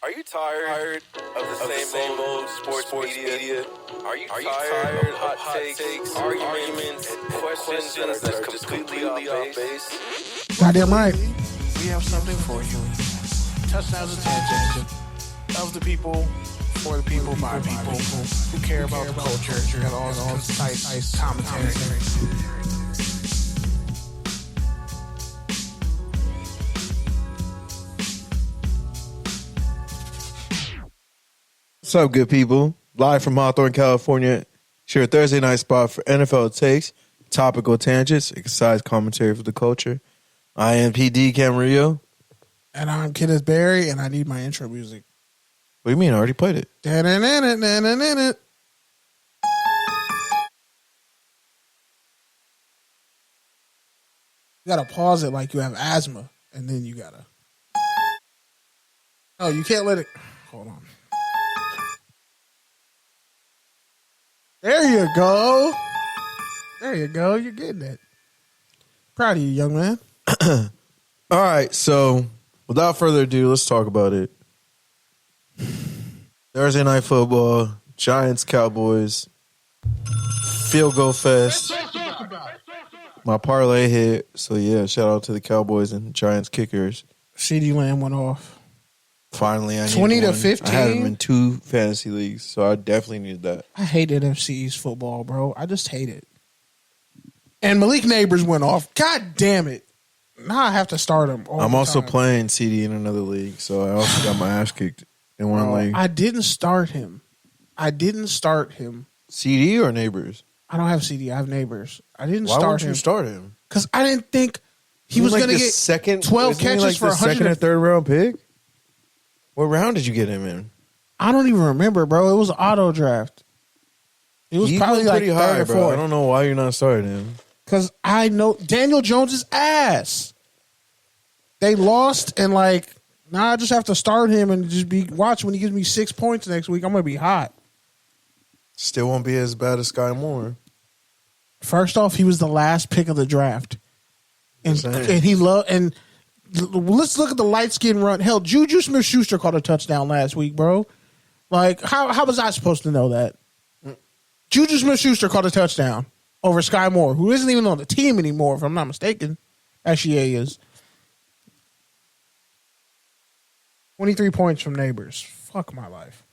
Are you tired of the same old sports media? Are you tired of hot takes, arguments, and questions that are just completely off base? Goddamn right. We have something for you. Touchdowns and tangents of the people, for the people, by people who care about the culture and all concise commentary. What's up, good people? Live from Hawthorne, California. It's your Thursday night spot for NFL takes, topical tangents, concise commentary for the culture. I am PD Camarillo. And I'm Kenneth Barry, and I need my intro music. What do you mean? I already played it. You gotta pause it like you have asthma, and then you gotta. Oh, you can't let it. Hold on. There you go. There you go. You're getting it. Proud of you, young man. All right, so without further ado, let's talk about it. Thursday night football, Giants, Cowboys, field goal fest. My parlay hit, so yeah, shout out to the Cowboys and Giants kickers. CeeDee Lamb went off. Finally, I need 20 to one. 15? I had him in 2 fantasy leagues, so I definitely needed that. I hate NFC East football, bro. I just hate it. And Malik Neighbors went off. God damn it. Now I have to start him. I'm also playing CD in another league, so I also got my ass kicked in one league. I didn't start him. CD or Neighbors? I don't have CD. I have Neighbors. I didn't start him. Why wouldn't you start him? Because I didn't think he was going to get 12 catches for 100. Second or third round pick? What round did you get him in? I don't even remember, bro. It was an auto draft. It was probably like pretty high, bro. I don't know why you're not starting him. Because I know Daniel Jones' ass. They lost, and now I just have to start him and just watch when he gives me 6 points next week. I'm going to be hot. Still won't be as bad as Sky Moore. First off, he was the last pick of the draft. And he loved, and let's look at the light skin run. Hell, Juju Smith-Schuster caught a touchdown last week, bro. How was I supposed to know that? Juju Smith-Schuster caught a touchdown over Sky Moore, who isn't even on the team anymore, if I'm not mistaken. Actually, is. 23 points from Neighbors. Fuck my life.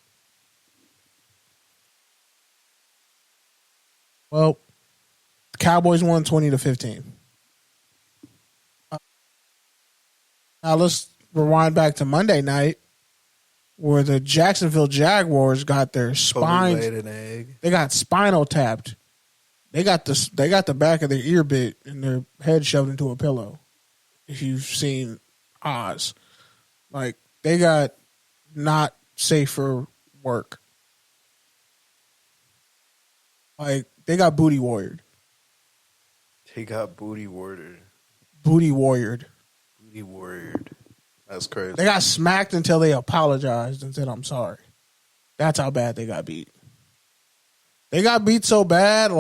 Well, the Cowboys won 20 to 15. Now let's rewind back to Monday night, where the Jacksonville Jaguars got their spines. They got spinal tapped. They got the back of their ear bit and their head shoved into a pillow. If you've seen Oz, they got not safe for work. They got booty warriored. Booty warriored. Booty warriored. Booty warriored. That's crazy. They got smacked until they apologized and said, "I'm sorry." That's how bad they got beat. They got beat so bad,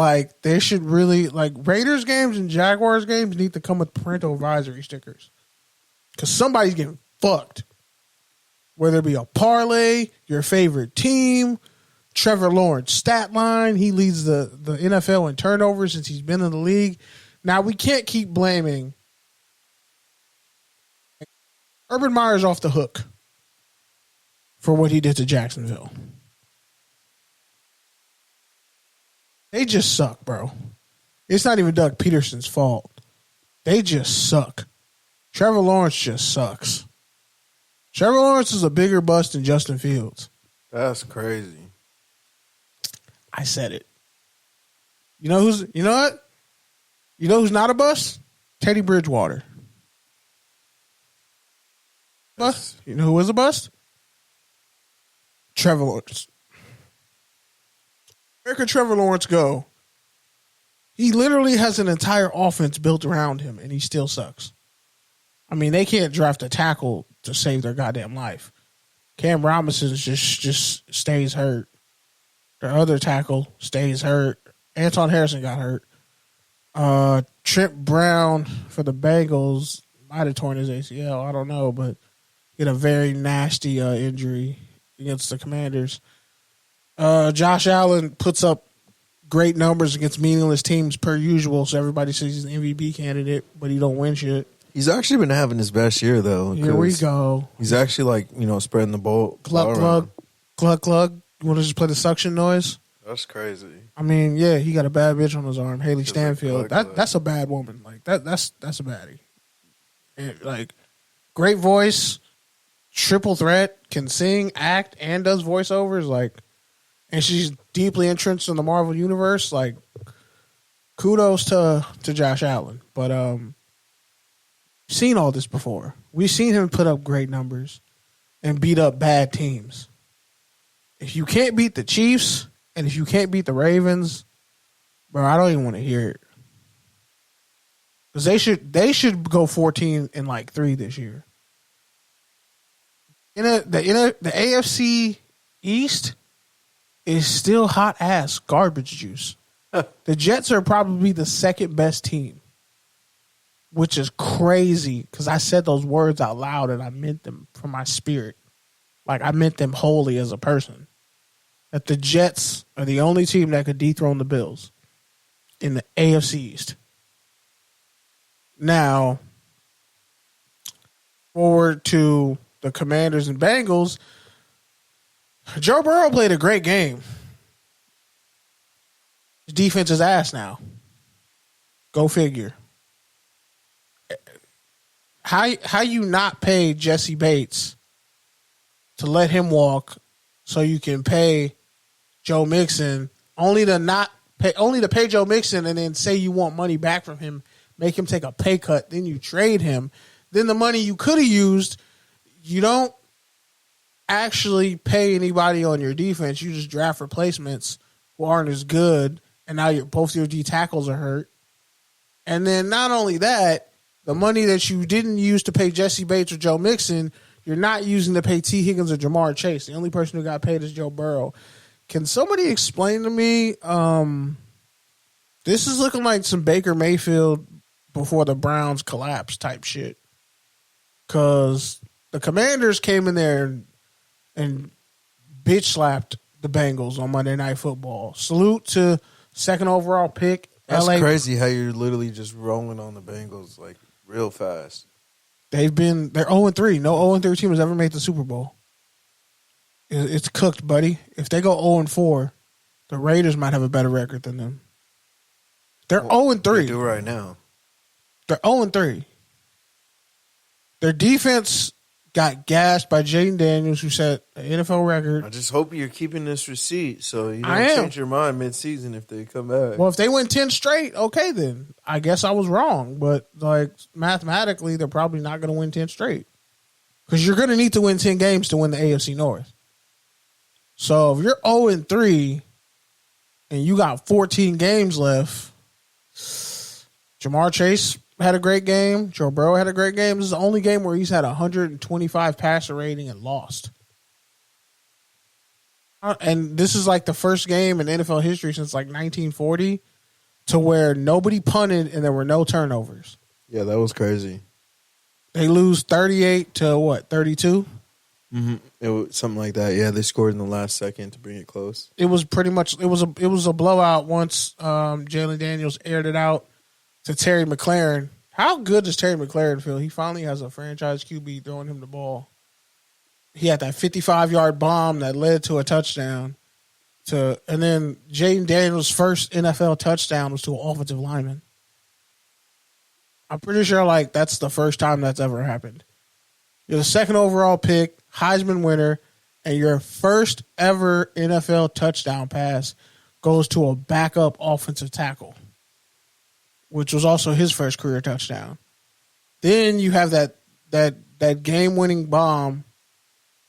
they should really, Raiders games and Jaguars games need to come with parental advisory stickers. Because somebody's getting fucked. Whether it be a parlay, your favorite team, Trevor Lawrence stat line. He leads the NFL in turnovers since he's been in the league. Now, we can't keep blaming Urban Meyer's off the hook for what he did to Jacksonville. They just suck, bro. It's not even Doug Peterson's fault. They just suck. Trevor Lawrence just sucks. Trevor Lawrence is a bigger bust than Justin Fields. That's crazy. I said it. You know what? You know who's not a bust? Teddy Bridgewater. Bust. You know who was a bust? Trevor Lawrence. Where could Trevor Lawrence go? He literally has an entire offense built around him, and he still sucks. I mean, they can't draft a tackle to save their goddamn life. Cam Robinson just stays hurt. Their other tackle stays hurt. Anton Harrison got hurt. Trent Brown for the Bengals might have torn his ACL. I don't know, but He had a very nasty injury against the Commanders. Josh Allen puts up great numbers against meaningless teams per usual, so everybody says he's an MVP candidate, but he don't win shit. He's actually been having his best year, though. Here we go. He's actually, spreading the ball. Glug, glug, glug, glug. You want to just play the suction noise? That's crazy. I mean, yeah, he got a bad bitch on his arm, Haley Stanfield. That's a bad woman. Like that's a baddie. And, like, great voice, triple threat, can sing, act, and does voiceovers. Like, and she's deeply entrenched in the Marvel universe. Like, kudos to Josh Allen. But seen all this before. We've seen him put up great numbers and beat up bad teams. If you can't beat the Chiefs and if you can't beat the Ravens, bro, I don't even want to hear it. Because they should go 14-3 this year. The AFC East is still hot ass garbage juice. The Jets are probably the second best team, which is crazy because I said those words out loud and I meant them from my spirit. Like, I meant them wholly as a person. That the Jets are the only team that could dethrone the Bills in the AFC East. Now, forward to the Commanders and Bengals. Joe Burrow played a great game. His defense is ass now. Go figure. How you not pay Jesse Bates to let him walk so you can pay Joe Mixon only to pay Joe Mixon and then say you want money back from him, make him take a pay cut, then you trade him. Then the money you could have used, you don't actually pay anybody on your defense. You just draft replacements who aren't as good, and now both your D tackles are hurt. And then not only that, the money that you didn't use to pay Jesse Bates or Joe Mixon, you're not using to pay T. Higgins or Jamar Chase. The only person who got paid is Joe Burrow. Can somebody explain to me? This is looking like some Baker Mayfield before the Browns collapse type shit. Because the Commanders came in there and bitch slapped the Bengals on Monday Night Football. Salute to second overall pick. That's LA. crazy how you're literally just rolling on the Bengals like real fast. They're 0-3. No 0-3 team has ever made the Super Bowl. It's cooked, buddy. If they go 0-4, the Raiders might have a better record than them. They're 0-3. They do right now. They're 0-3. Their defense got gassed by Jayden Daniels, who set an NFL record. I just hope you're keeping this receipt so you don't change your mind mid-season if they come back. Well, if they win 10 straight, okay then. I guess I was wrong. But, like, mathematically, they're probably not going to win 10 straight. Because you're going to need to win 10 games to win the AFC North. So, if you're 0-3 and you got 14 games left, Jamar Chase had a great game. Joe Burrow had a great game. This is the only game where he's had 125 passer rating and lost. And this is like the first game in NFL history since like 1940 to where nobody punted and there were no turnovers. Yeah, that was crazy. They lose 38 to what, 32? Mm-hmm. It was something like that. Yeah, they scored in the last second to bring it close. It was pretty much it was a blowout once Jayden Daniels aired it out to Terry McLaurin. How good does Terry McLaurin feel? He finally has a franchise QB throwing him the ball. He had that 55-yard bomb that led to a touchdown. And then Jayden Daniels' first NFL touchdown was to an offensive lineman. I'm pretty sure like that's the first time that's ever happened. You're the second overall pick, Heisman winner, and your first ever NFL touchdown pass goes to a backup offensive tackle, which was also his first career touchdown. Then you have that game-winning bomb.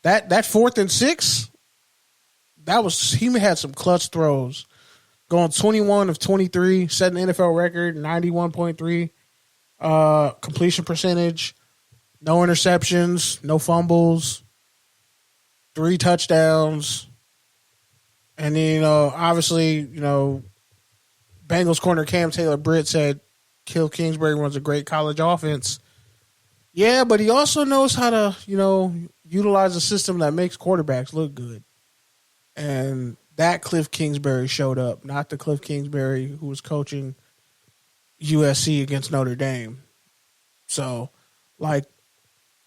That 4th and 6, he had some clutch throws. Going 21 of 23, setting an NFL record, 91.3 completion percentage, no interceptions, no fumbles, 3 touchdowns. And then, obviously, Bengals corner Cam Taylor-Britt said Kill Kingsbury runs a great college offense. Yeah, but he also knows how to, utilize a system that makes quarterbacks look good. And that Cliff Kingsbury showed up, not the Cliff Kingsbury who was coaching USC against Notre Dame. So, like,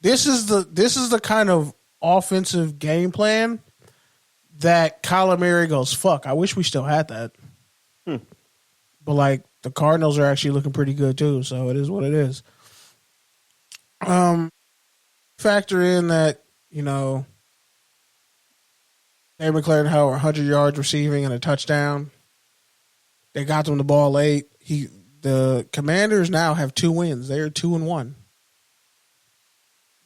this is the kind of offensive game plan that Kyler Murray goes, fuck, I wish we still had that. But, like, the Cardinals are actually looking pretty good, too, so it is what it is. Factor in that, Dave McLaren had 100 yards receiving and a touchdown. They got them the ball late. The Commanders now have 2 wins. They are 2-1.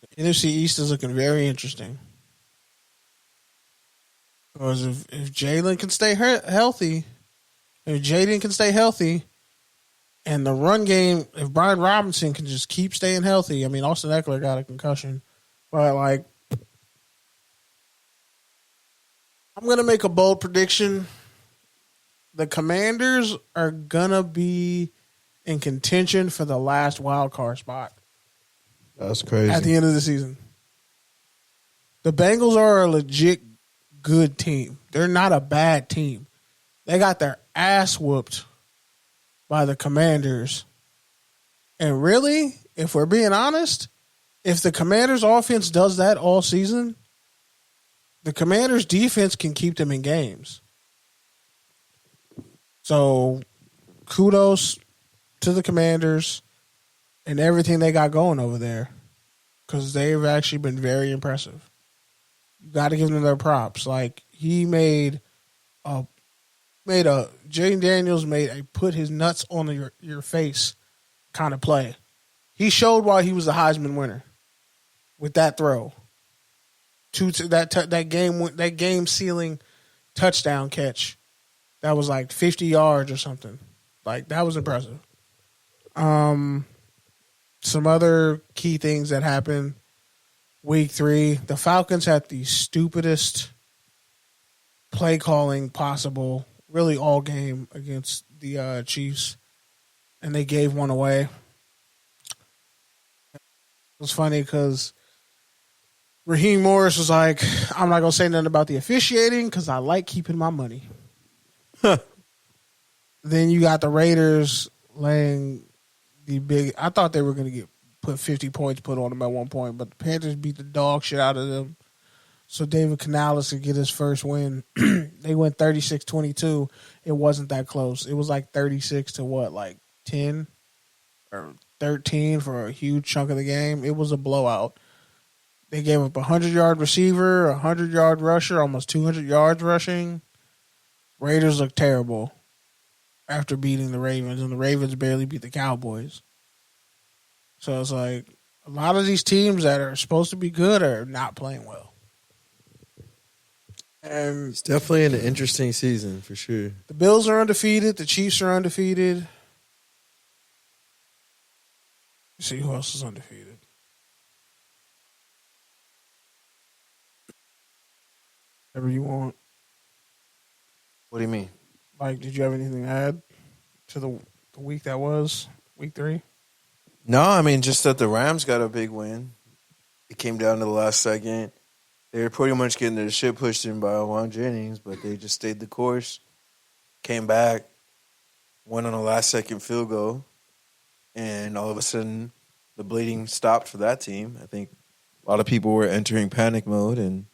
The NFC East is looking very interesting. Because if Jalen can stay healthy, if Jayden can stay healthy, and the run game, if Brian Robinson can just keep staying healthy, I mean, Austin Eckler got a concussion, but like, I'm going to make a bold prediction. The Commanders are going to be in contention for the last wild card spot. That's crazy. At the end of the season. The Bengals are a legit good team. They're not a bad team. They got their ass whooped by the Commanders. And really, if we're being honest, if the Commanders offense does that all season, the Commanders defense can keep them in games. So kudos to the Commanders and everything they got going over there, because they've actually been very impressive. You got to give them their props. Like, Jayden Daniels made a put his nuts on your face kind of play. He showed why he was the Heisman winner with that throw. That game sealing touchdown catch. That was like 50 yards or something. Like, that was impressive. Some other key things that happened week 3. The Falcons had the stupidest play calling possible, really all game, against the Chiefs, and they gave one away. It was funny because Raheem Morris was like, I'm not going to say nothing about the officiating because I like keeping my money. Then you got the Raiders laying the big. I thought they were going to put 50 points put on them at one point, but the Panthers beat the dog shit out of them. So David Canales could get his first win. They went 36-22. It wasn't that close. It was like 36 to 10 or 13 for a huge chunk of the game. It was a blowout. They gave up a 100-yard receiver, a 100-yard rusher, almost 200 yards rushing. Raiders look terrible after beating the Ravens, and the Ravens barely beat the Cowboys. So it's like a lot of these teams that are supposed to be good are not playing well. And It's definitely an interesting season for sure. the Bills are undefeated. The Chiefs are undefeated. Let's see who else is undefeated. Whatever you want. What do you mean? Like, did you have anything to add to the week that was, week 3? No, I mean, just that the Rams got a big win. It came down to the last second. They were pretty much getting their shit pushed in by Juan Jennings, but they just stayed the course, came back, went on a last-second field goal, and all of a sudden the bleeding stopped for that team. I think a lot of people were entering panic mode, and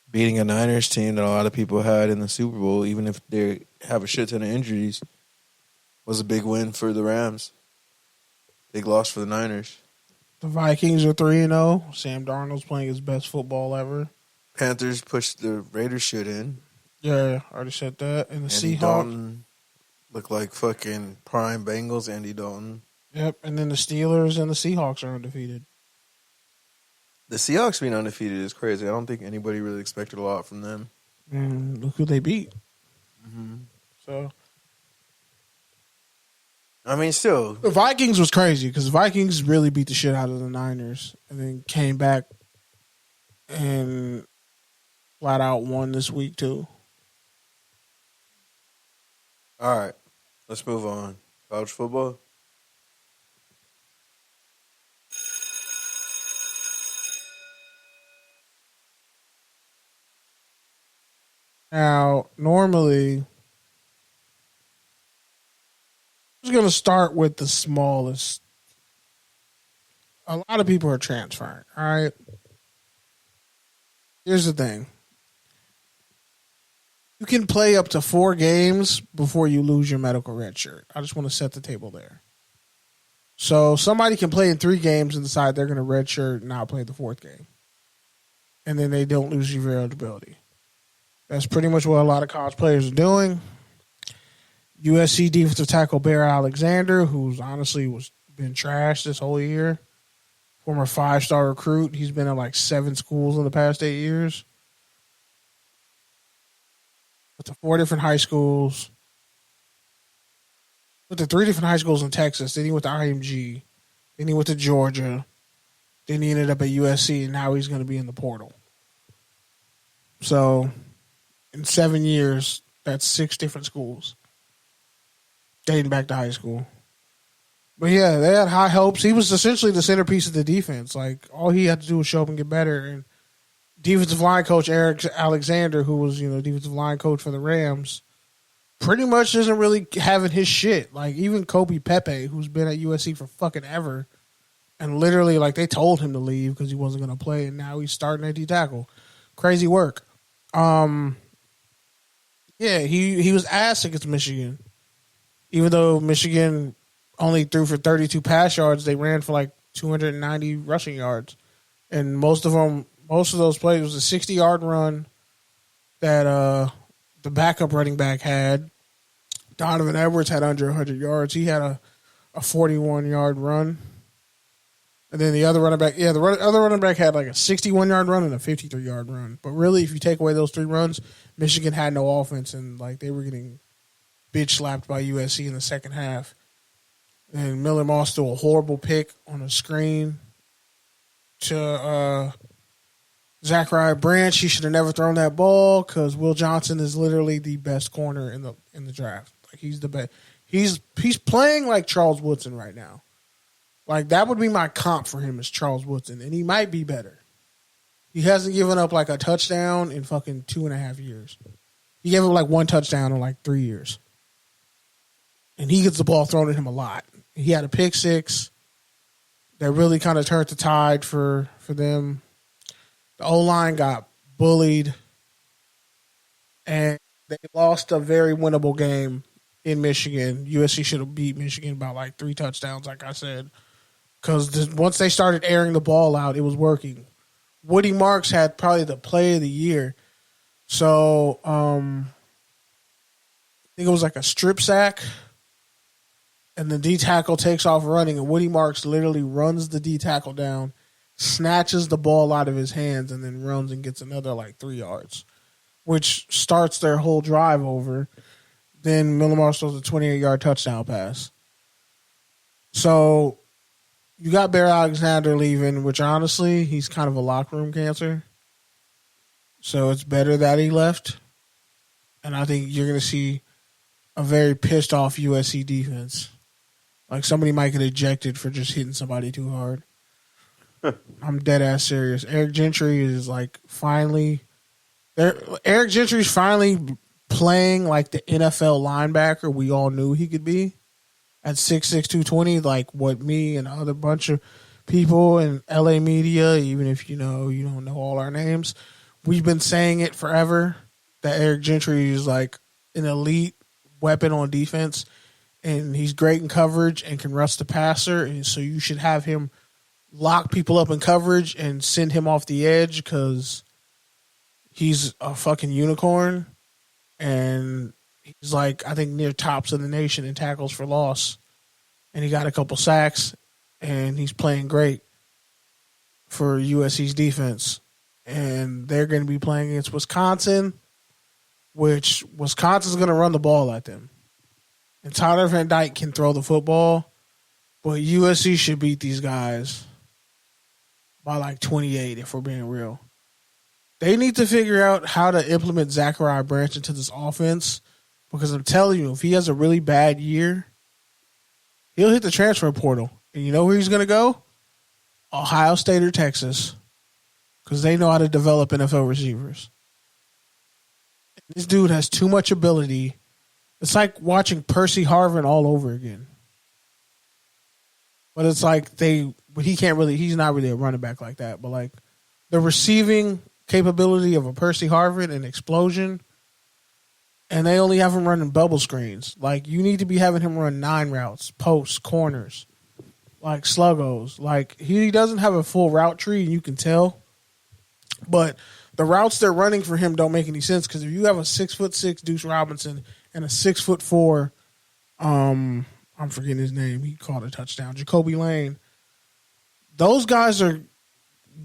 beating a Niners team that a lot of people had in the Super Bowl, even if they have a shit ton of injuries, was a big win for the Rams. Big loss for the Niners. The Vikings are 3-0. Sam Darnold's playing his best football ever. Panthers pushed the Raiders shit in. Yeah, I already said that. And the Andy Seahawks. Dalton looked like fucking prime Bengals, Andy Dalton. Yep, and then the Steelers and the Seahawks are undefeated. The Seahawks being undefeated is crazy. I don't think anybody really expected a lot from them. And look who they beat. Mm-hmm. So I mean, still. the Vikings was crazy because the Vikings really beat the shit out of the Niners and then came back and flat out won this week too. All right, let's move on. College football. Now, normally, I'm just going to start with the smallest. A lot of people are transferring, all right? Here's the thing. You can play up to 4 games before you lose your medical red shirt. I just want to set the table there. So somebody can play in 3 games and decide they're going to red shirt and not play the 4th game. And then they don't lose your eligibility. That's pretty much what a lot of college players are doing. USC defensive tackle Bear Alexander, who's honestly been trashed this whole year. Former 5-star recruit. He's been at like 7 schools in the past 8 years. Went to 4 different high schools. Went to 3 different high schools in Texas. Then he went to IMG. Then he went to Georgia. Then he ended up at USC, and now he's going to be in the portal. So, in 7 years, that's 6 different schools. Dating back to high school. But yeah, they had high hopes. He was essentially the centerpiece of the defense. Like, all he had to do was show up and get better. And defensive line coach Eric Alexander, who was, defensive line coach for the Rams, pretty much isn't really having his shit. Like, even Kobe Pepe, who's been at USC for fucking ever, and literally, like, they told him to leave because he wasn't going to play, and now he's starting at D-tackle. Crazy work. Yeah, he was ass against Michigan. Even though Michigan only threw for 32 pass yards, they ran for like 290 rushing yards. And most of those plays was a 60-yard run that the backup running back had. Donovan Edwards had under 100 yards. He had a 41-yard run. And then the other running back, other running back had like a 61-yard run and a 53-yard run. But really, if you take away those 3 runs, Michigan had no offense, and like they were getting bitch slapped by USC in the second half. And Miller Moss threw a horrible pick on a screen to Zachariah Branch. He should have never thrown that ball because Will Johnson is literally the best corner in the draft. Like, he's the best. He's playing like Charles Woodson right now. Like, that would be my comp for him, is Charles Woodson, and he might be better. He hasn't given up like a touchdown in fucking 2.5 years. He gave up like 1 touchdown in like 3 years. And he gets the ball thrown at him a lot. He had a pick 6 that really kind of turned the tide for them. The O-line got bullied, and they lost a very winnable game in Michigan. USC should have beat Michigan by like 3 touchdowns, like I said, because once they started airing the ball out, it was working. Woody Marks had probably the play of the year. So I think it was like a strip sack, and the D-tackle takes off running, and Woody Marks literally runs the D-tackle down, snatches the ball out of his hands, and then runs and gets another like 3 yards, which starts their whole drive over. Then Miller Moss throws a 28-yard touchdown pass. So you got Bear Alexander leaving, which honestly, he's kind of a locker room cancer. So it's better that he left. And I think you're going to see a very pissed off USC defense. Like, somebody might get ejected for just hitting somebody too hard. I'm dead ass serious. Eric Gentry is like finally playing like the NFL linebacker we all knew he could be at 6'6", 220, like what me and other bunch of people in LA media, even if you don't know all our names, we've been saying it forever, that Eric Gentry is like an elite weapon on defense, and he's great in coverage and can rush the passer, and so you should have him lock people up in coverage and send him off the edge because he's a fucking unicorn, and he's like, I think, near tops of the nation in tackles for loss, and he got a couple sacks, and he's playing great for USC's defense. And they're going to be playing against Wisconsin, which Wisconsin's going to run the ball at them. And Tyler Van Dyke can throw the football, but USC should beat these guys by like 28 if we're being real. They need to figure out how to implement Zachariah Branch into this offense, because I'm telling you, if he has a really bad year, he'll hit the transfer portal. And you know where he's going to go? Ohio State or Texas, because they know how to develop NFL receivers. This dude has too much ability. It's like watching Percy Harvin all over again. But it's like but he's not really a running back like that. But like the receiving capability of a Percy Harvin and explosion, and they only have him running bubble screens. Like you need to be having him run 9 routes, posts, corners, like sluggos. Like he doesn't have a full route tree, and you can tell. But the routes they're running for him don't make any sense because if you have a 6'6" Deuce Robinson and a 6'4", I'm forgetting his name. He caught a touchdown. Jacoby Lane. Those guys are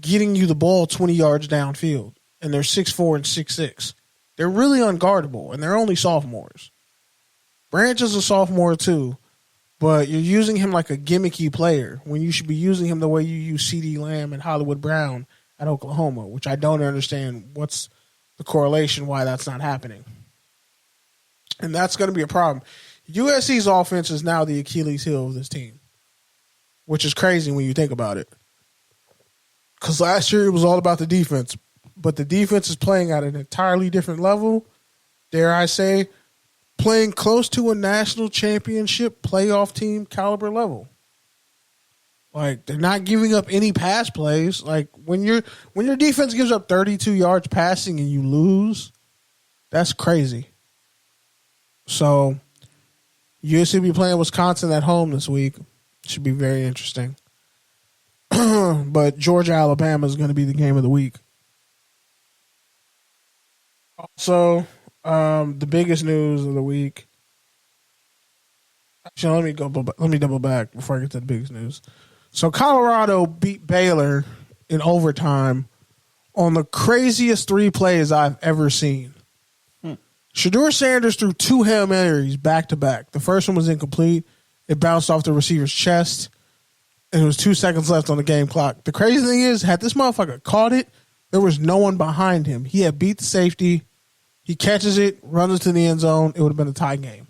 getting you the ball 20 yards downfield, and they're 6'4" and 6'6". They're really unguardable, and they're only sophomores. Branch is a sophomore too, but you're using him like a gimmicky player when you should be using him the way you use CeeDee Lamb and Hollywood Brown at Oklahoma, which I don't understand what's the correlation why that's not happening. And that's going to be a problem. USC's offense is now the Achilles heel of this team, which is crazy when you think about it. Because last year it was all about the defense, but the defense is playing at an entirely different level, dare I say, playing close to a national championship playoff team caliber level. Like, they're not giving up any pass plays. Like, when your defense gives up 32 yards passing and you lose, that's crazy. So, USC will be playing Wisconsin at home this week. Should be very interesting. But Georgia-Alabama is going to be the game of the week. Also, the biggest news of the week. Actually, let me double back before I get to the biggest news. So Colorado beat Baylor in overtime on the craziest 3 plays I've ever seen. Shedeur Sanders threw 2 Hail Marys back to back. The first one was incomplete. It bounced off the receiver's chest, and it was 2 seconds left on the game clock. The crazy thing is, had this motherfucker caught it, there was no one behind him. He had beat the safety. He catches it, runs into the end zone. It would have been a tie game.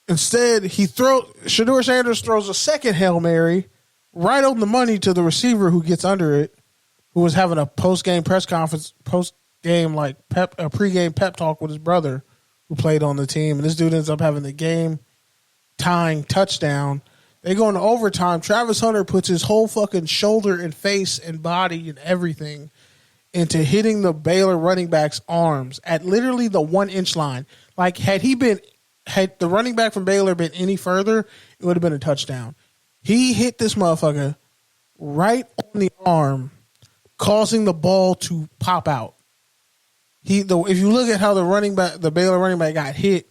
Instead, Shedeur Sanders throws a second Hail Mary right on the money to the receiver who gets under it, who was having a post-game press conference, pre-game pep talk with his brother who played on the team. And this dude ends up having the game-tying touchdown. They go into overtime. Travis Hunter puts his whole fucking shoulder and face and body and everything into hitting the Baylor running back's arms at literally the 1-inch line. Like, had the running back from Baylor been any further, it would have been a touchdown. He hit this motherfucker right on the arm, causing the ball to pop out. If you look at how the Baylor running back got hit,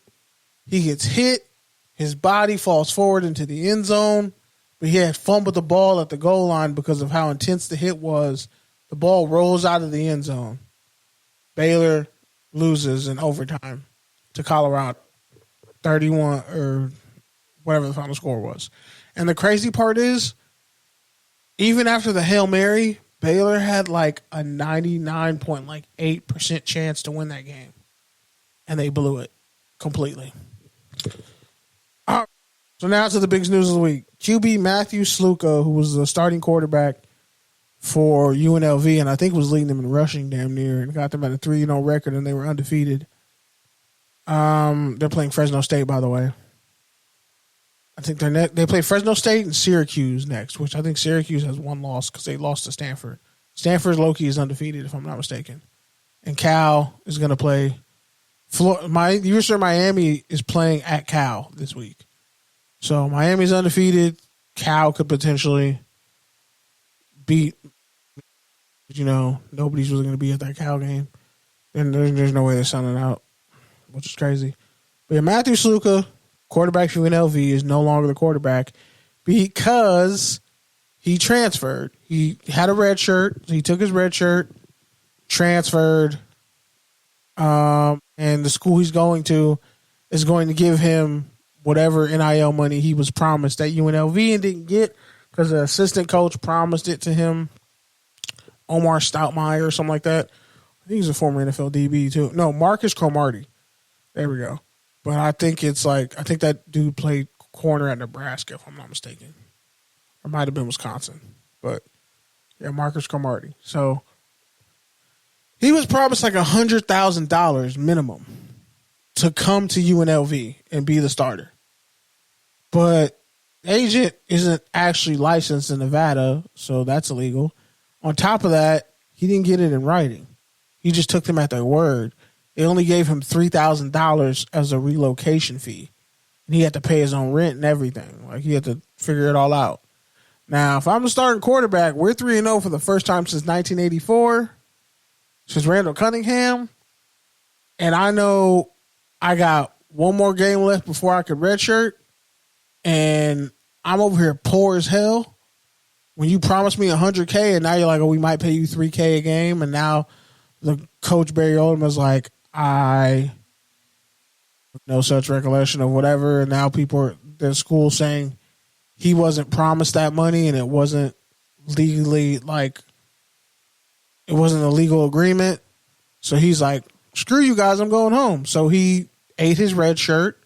he gets hit, his body falls forward into the end zone, but he had fumbled the ball at the goal line because of how intense the hit was. The ball rolls out of the end zone. Baylor loses in overtime to Colorado. 31 or whatever the final score was. And the crazy part is, even after the Hail Mary, Baylor had like a 99.8% chance to win that game. And they blew it completely. All right. So now to the biggest news of the week. QB Matthew Sluka, who was the starting quarterback for UNLV, and I think was leading them in rushing damn near, and got them at a 3-0 record, and they were undefeated. They're playing Fresno State, by the way. I think they play Fresno State and Syracuse next, which I think Syracuse has 1 loss because they lost to Stanford. Stanford's low-key is undefeated, if I'm not mistaken. And Cal is going to play. University of Miami is playing at Cal this week. So Miami's undefeated. Cal could potentially beat. Nobody's really going to be at that Cal game. And there's no way they're selling out, which is crazy. But yeah, Matthew Sluka, quarterback for UNLV, is no longer the quarterback because he transferred. He had a red shirt. He took his red shirt, transferred, and the school he's going to is going to give him whatever NIL money he was promised at UNLV and didn't get because the assistant coach promised it to him, Omar Stoutmeyer or something like that. I think he's a former NFL DB too. No, Marcus Cromartie. There we go. But I think that dude played corner at Nebraska, if I'm not mistaken. Or might have been Wisconsin. But yeah, Marcus Cromartie. So He was promised like $100,000 minimum to come to UNLV and be the starter. But agent isn't actually licensed in Nevada, so that's illegal. On top of that, he didn't get it in writing. He just took them at their word. They only gave him $3,000 as a relocation fee. And he had to pay his own rent and everything. Like, he had to figure it all out. Now, if I'm the starting quarterback, we're 3-0 for the first time since 1984, since Randall Cunningham. And I know I got one more game left before I could redshirt. And I'm over here poor as hell. When you promised me $100K and now you're like, oh, we might pay you $3K a game. And now the coach Barry Odom is like, I no such recollection of whatever. And now people are at school saying he wasn't promised that money and it wasn't legally, like, it wasn't a legal agreement. So he's like, screw you guys, I'm going home. So he ate his red shirt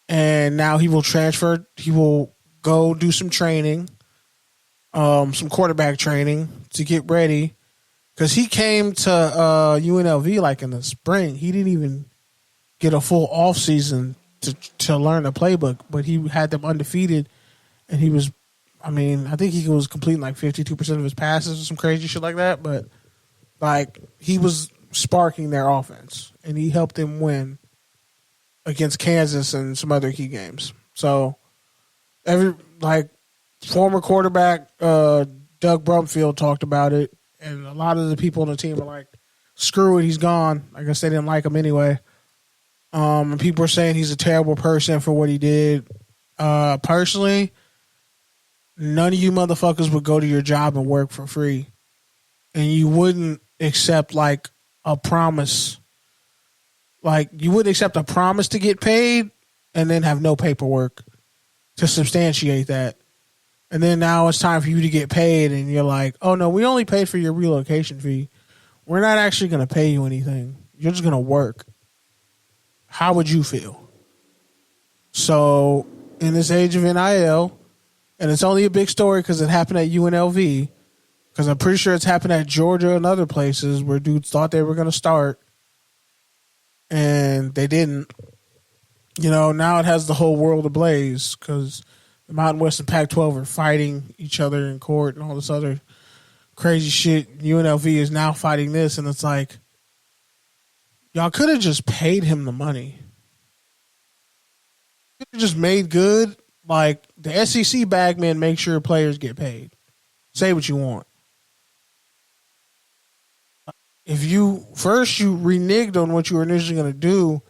and now he will transfer. He will go do some training, some quarterback training to get ready. Because he came to UNLV like in the spring. He didn't even get a full off season to learn the playbook, but he had them undefeated. And he was, I mean, I think he was completing like 52% of his passes or some crazy shit like that. But like, he was sparking their offense and he helped them win against Kansas and some other key games. So former quarterback Doug Brumfield talked about it. And a lot of the people on the team are like, screw it, he's gone. I guess they didn't like him anyway. And people are saying he's a terrible person for what he did. Personally, none of you motherfuckers would go to your job and work for free. And you wouldn't accept like a promise. Like, you wouldn't accept a promise to get paid and then have no paperwork to substantiate that. And then now it's time for you to get paid and you're like, oh no, we only paid for your relocation fee. We're not actually going to pay you anything. You're just going to work. How would you feel? So in this age of NIL, and it's only a big story because it happened at UNLV, because I'm pretty sure it's happened at Georgia and other places where dudes thought they were going to start and they didn't. You know, now it has the whole world ablaze because the Mountain West and Pac-12 are fighting each other in court and all this other crazy shit. UNLV is now fighting this, and it's like, y'all could have just paid him the money. Could have just made good. Like, the SEC bagmen make sure players get paid. Say what you want. If you reneged on what you were initially going to do,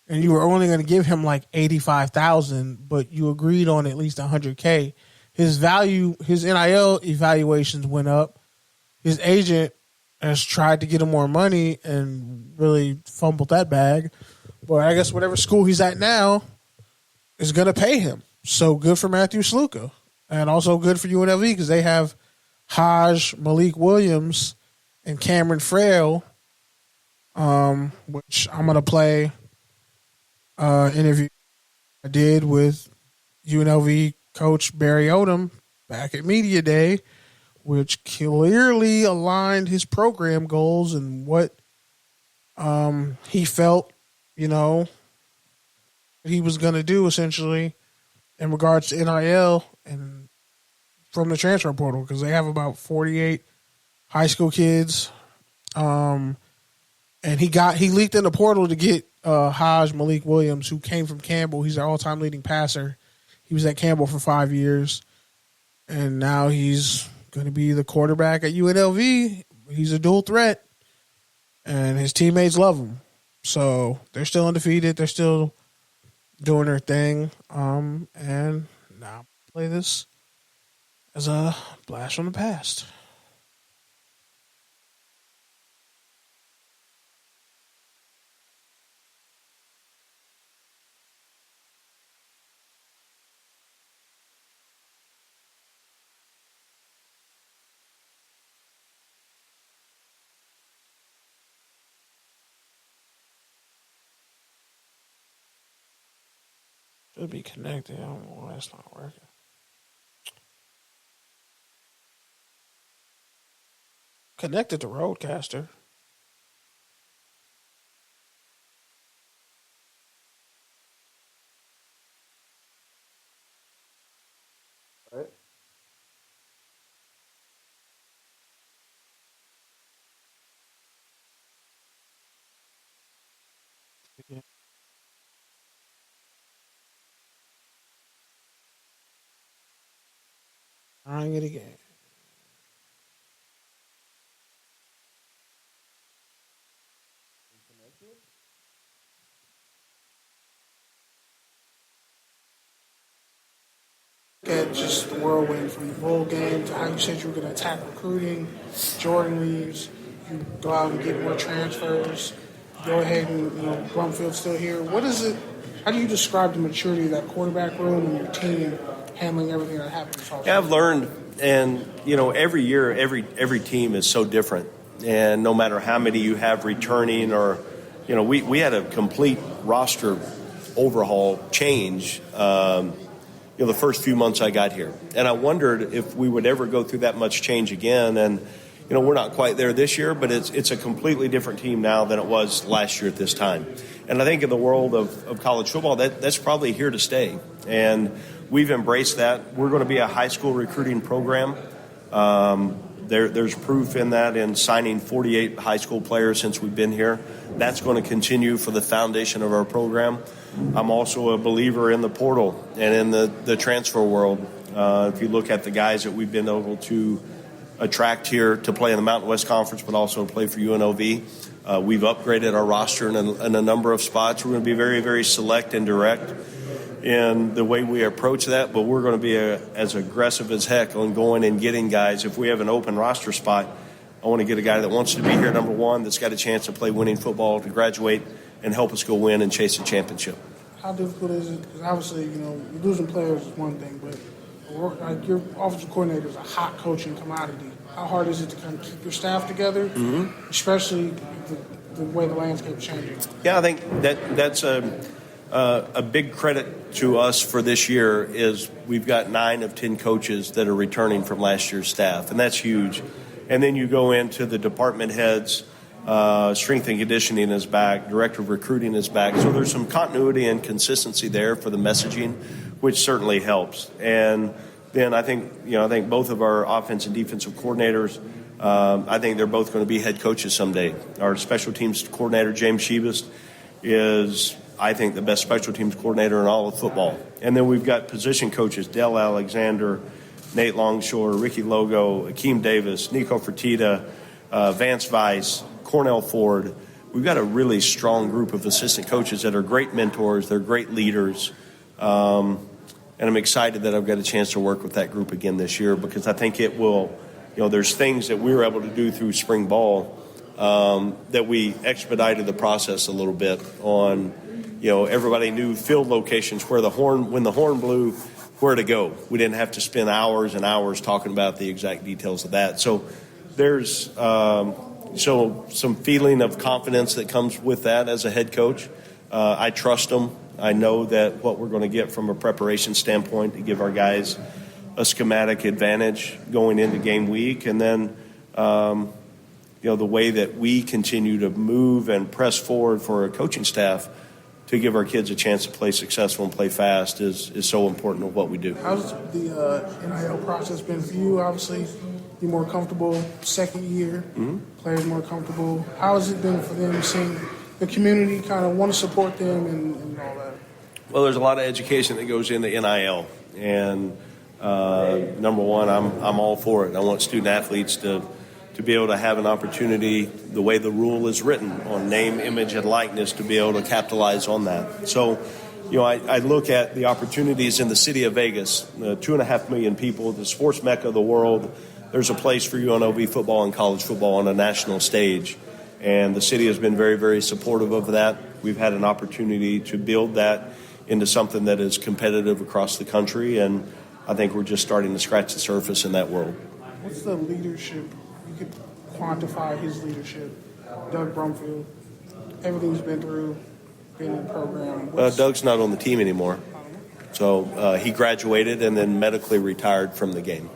and you were only going to give him like $85,000, but you agreed on at least $100K. His value, his NIL evaluations went up. His agent has tried to get him more money and really fumbled that bag. But I guess whatever school he's at now is going to pay him. So good for Matthew Sluka, and also good for UNLV because they have Malik Williams, and Cameron Frail, which I'm going to play interview I did with UNLV coach Barry Odom back at Media Day, which clearly aligned his program goals and what he felt, you know, he was going to do essentially in regards to NIL and from the transfer portal, because they have about 48 high school kids. And he leaked in the portal to get Malik Williams, who came from Campbell. He's their all-time leading passer. He was at Campbell for 5 years, and now he's going to be the quarterback at UNLV. He's a dual threat, and his teammates love him. So they're still undefeated. They're still doing their thing. And now play this as a blast from the past. Should be connected. I don't know why it's not working. Connected to Roadcaster. Trying it again. At just the whirlwind from the bowl game to how you said you were going to attack recruiting. Jordan leaves, you go out and get more transfers. Go ahead and Brumfield's still here. What is it? How do you describe the maturity of that quarterback room and your team handling everything that happens? Yeah, I've learned, and every year, every team is so different, and no matter how many you have returning, or we had a complete roster overhaul change. The first few months I got here. And I wondered if we would ever go through that much change again. And, we're not quite there this year, but it's a completely different team now than it was last year at this time. And I think in the world of college football, that's probably here to stay. And we've embraced that. We're going to be a high school recruiting program. There's proof in that in signing 48 high school players since we've been here. That's going to continue for the foundation of our program. I'm also a believer in the portal and in the transfer world. If you look at the guys that we've been able to attract here to play in the Mountain West Conference, but also play for UNLV, we've upgraded our roster in a number of spots. We're going to be very, very select and direct in the way we approach that, but we're going to be as aggressive as heck on going and getting guys. If we have an open roster spot, I want to get a guy that wants to be here, number one, that's got a chance to play winning football, to graduate and help us go win and chase a championship. How difficult is it? Because obviously, losing players is one thing, but your offensive coordinator is a hot coaching commodity. How hard is it to kind of keep your staff together, especially the way the landscape is changing? Yeah, I think that's a big credit to us for this year is we've got 9 of 10 coaches that are returning from last year's staff, and that's huge. And then you go into the department heads. Strength and conditioning is back. Director of recruiting is back. So there's some continuity and consistency there for the messaging, which certainly helps. And then I think both of our offense and defensive coordinators, I think they're both going to be head coaches someday. Our special teams coordinator, James Shebist, is, I think, the best special teams coordinator in all of football. And then we've got position coaches, Dell Alexander, Nate Longshore, Ricky Logo, Akeem Davis, Nico Fertitta, Vance Weiss, Cornell Ford. We've got a really strong group of assistant coaches that are great mentors. They're great leaders. And I'm excited that I've got a chance to work with that group again this year, because I think it will, there's things that we were able to do through spring ball that we expedited the process a little bit on, everybody knew field locations when the horn blew, where to go. We didn't have to spend hours and hours talking about the exact details of that. So there's some feeling of confidence that comes with that as a head coach. I trust them. I know that what we're going to get from a preparation standpoint to give our guys a schematic advantage going into game week. And then, the way that we continue to move and press forward for a coaching staff to give our kids a chance to play successful and play fast is so important to what we do. How's the NIL process been for you? Obviously, you're more comfortable second year, players more comfortable. How has it been for them seeing the community kind of want to support them and all that? Well, there's a lot of education that goes into NIL, and number one, I'm all for it. I want student athletes to be able to have an opportunity, the way the rule is written, on name, image, and likeness, to be able to capitalize on that. So, I look at the opportunities in the city of Vegas, 2.5 million people, the sports mecca of the world. There's a place for UNLV football and college football on a national stage. And the city has been very, very supportive of that. We've had an opportunity to build that into something that is competitive across the country. And I think we're just starting to scratch the surface in that world. What's the leadership? You could quantify his leadership. Doug Brumfield, everything he's been through, being in the program. Doug's not on the team anymore. So he graduated and then medically retired from the game.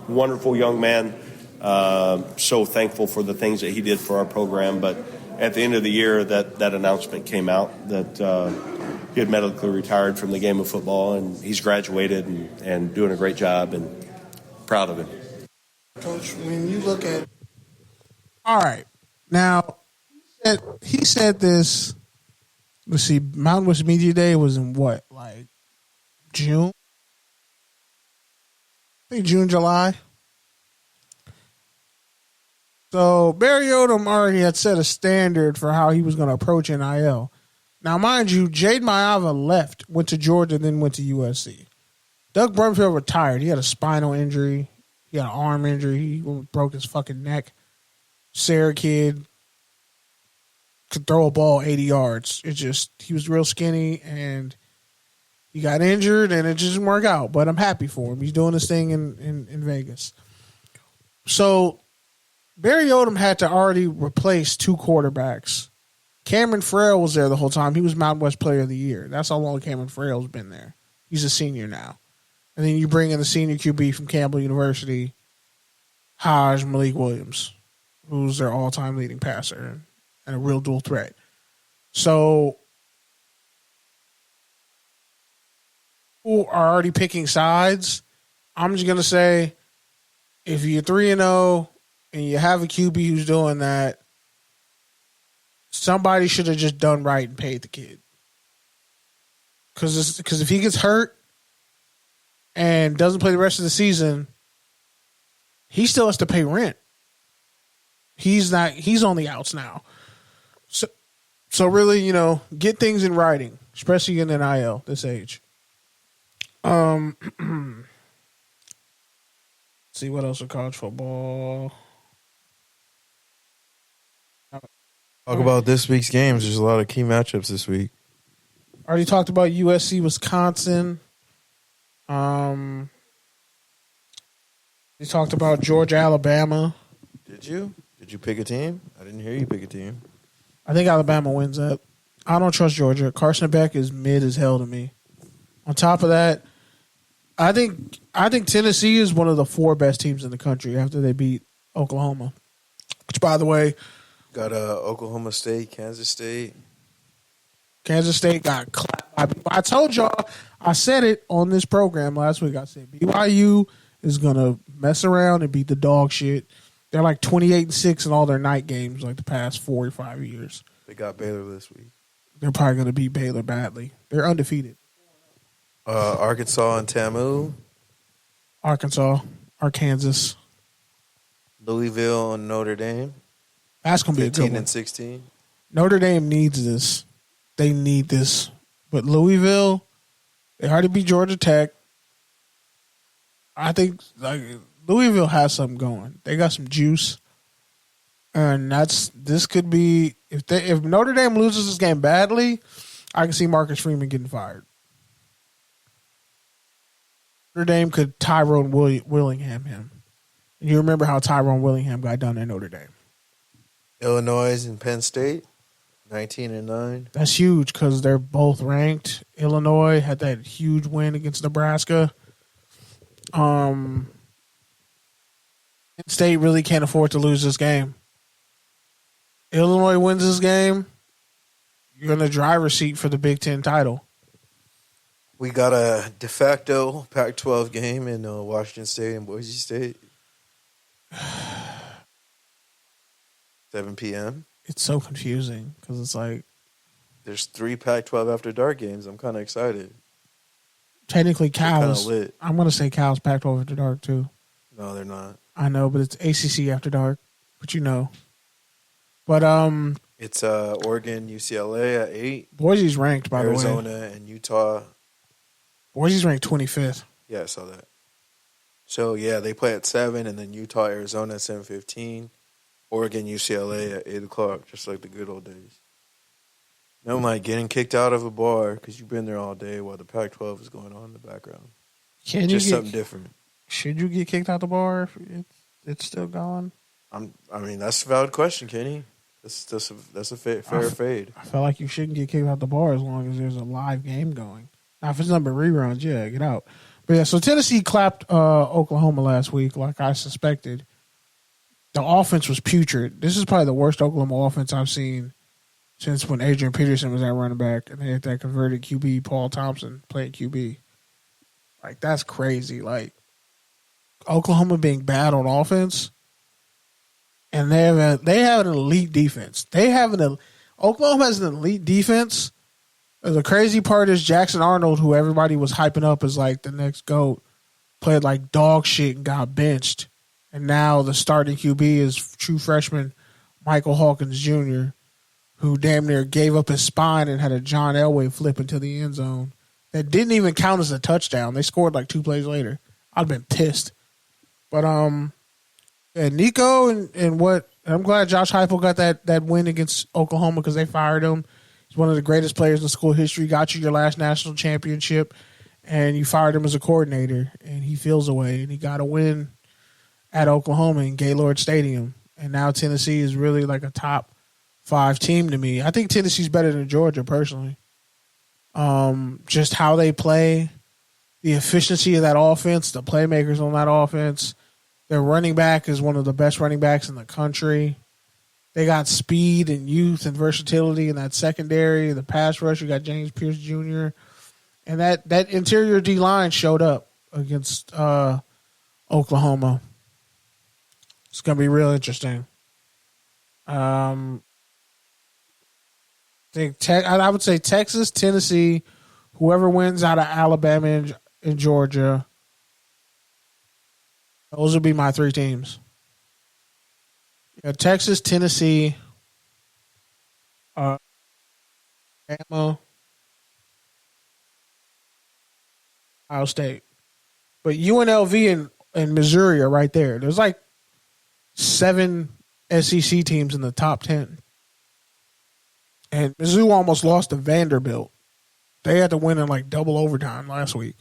Wonderful young man. So thankful for the things that he did for our program. But at the end of the year, that announcement came out that he had medically retired from the game of football, and he's graduated and doing a great job, and proud of him. Coach, when you look at... All right. Now, he said this... Let's see, Mountain West Media Day was in what, like June? I think June, July. So Barry Odom already had set a standard for how he was going to approach NIL. Now, mind you, Jade Maava left, went to Georgia, then went to USC. Doug Brumfield retired. He had a spinal injury. He had an arm injury. He broke his fucking neck. Sarah kid could throw a ball 80 yards. He was real skinny, and he got injured, and it just didn't work out. But I'm happy for him. He's doing this thing in Vegas. So Barry Odom had to already replace 2 quarterbacks. Cameron Farrell was there the whole time. He was Mountain West Player of the Year. That's how long Cameron Farrell's been there. He's a senior now. And then you bring in the senior QB from Campbell University, Haj Malik Williams, who's their all-time leading passer and a real dual threat. So who are already picking sides? I'm just going to say, if you're 3-0 and you have a QB who's doing that, somebody should have just done right and paid the kid. Because if he gets hurt and doesn't play the rest of the season, he still has to pay rent. He's on the outs now. So really, get things in writing, especially in NIL this age. See what else with college football. Talk about this week's games. There's a lot of key matchups this week. Already talked about USC, Wisconsin. We talked about Georgia, Alabama. Did you? Did you pick a team? I didn't hear you pick a team. I think Alabama wins that. I don't trust Georgia. Carson Beck is mid as hell to me. On top of that, I think Tennessee is one of the 4 best teams in the country after they beat Oklahoma. Which, by the way, got Oklahoma State, Kansas State. Kansas State got clapped. I told y'all, I said it on this program last week. I said BYU is going to mess around and beat the dog shit. They're like 28-6 in all their night games like the past 4 or 5 years. They got Baylor this week. They're probably going to beat Baylor badly. They're undefeated. Arkansas and Tamu. Arkansas. Louisville and Notre Dame. That's going to be a good one. 15 and 16. Notre Dame needs this. They need this. But Louisville, they already beat Georgia Tech. I think Louisville has something going. They got some juice. And this could be, if Notre Dame loses this game badly, I can see Marcus Freeman getting fired. Notre Dame could Tyrone Willingham him. And you remember how Tyrone Willingham got done at Notre Dame. Illinois and Penn State, 19-9. That's huge because they're both ranked. Illinois had that huge win against Nebraska. Penn State really can't afford to lose this game. Illinois wins this game, you're in the driver's seat for the Big Ten title. We got a de facto Pac-12 game in Washington State and Boise State. 7 p.m. It's so confusing because it's like there's 3 Pac-12 after dark games. I'm kind of excited. Technically, Cal's. Lit. I'm going to say Cal's Pac-12 after dark too. No, they're not. I know, but it's ACC after dark. But you know. But it's Oregon, UCLA at 8. Boise's ranked, by the way. Arizona and Utah. Boise's ranked 25th. Yeah, I saw that. So yeah, they play at 7, and then Utah, Arizona at 7:15. Oregon, UCLA at 8 o'clock, just like the good old days. No, like getting kicked out of a bar because you've been there all day while the Pac-12 is going on in the background. Just something different. Should you get kicked out the bar if it's still going? I mean, that's a valid question, Kenny. That's a fair fade. I feel like you shouldn't get kicked out the bar as long as there's a live game going. Now, if it's number reruns, yeah, get out. But yeah, so Tennessee clapped Oklahoma last week, like I suspected. The offense was putrid. This is probably the worst Oklahoma offense I've seen since when Adrian Peterson was at running back and they had that converted QB, Paul Thompson, playing QB. Like, that's crazy. Like, Oklahoma being bad on offense, and they have an elite defense. Oklahoma has an elite defense. The crazy part is Jackson Arnold, who everybody was hyping up as like the next GOAT, played like dog shit and got benched. And now the starting QB is true freshman Michael Hawkins Jr., who damn near gave up his spine and had a John Elway flip into the end zone. That didn't even count as a touchdown. They scored like 2 plays later. I'd have been pissed. But yeah, Nico and what I'm glad Josh Heupel got that win against Oklahoma because they fired him. He's one of the greatest players in school history. Got you your last national championship, and you fired him as a coordinator, and he feels away. And he got a win at Oklahoma in Gaylord Stadium, and now Tennessee is really like a top 5 team to me. I think Tennessee's better than Georgia personally. Just how they play, the efficiency of that offense, the playmakers on that offense. Their running back is one of the best running backs in the country. They got speed and youth and versatility in that secondary. The pass rush, you got James Pierce Jr. And that interior D-line showed up against Oklahoma. It's going to be real interesting. I would say Texas, Tennessee, whoever wins out of Alabama and Georgia. Those would be my 3 teams. Yeah, Texas, Tennessee, Alabama, Ohio State. But UNLV and Missouri are right there. There's like 7 SEC teams in the top 10. And Mizzou almost lost to Vanderbilt. They had to win in like double overtime last week.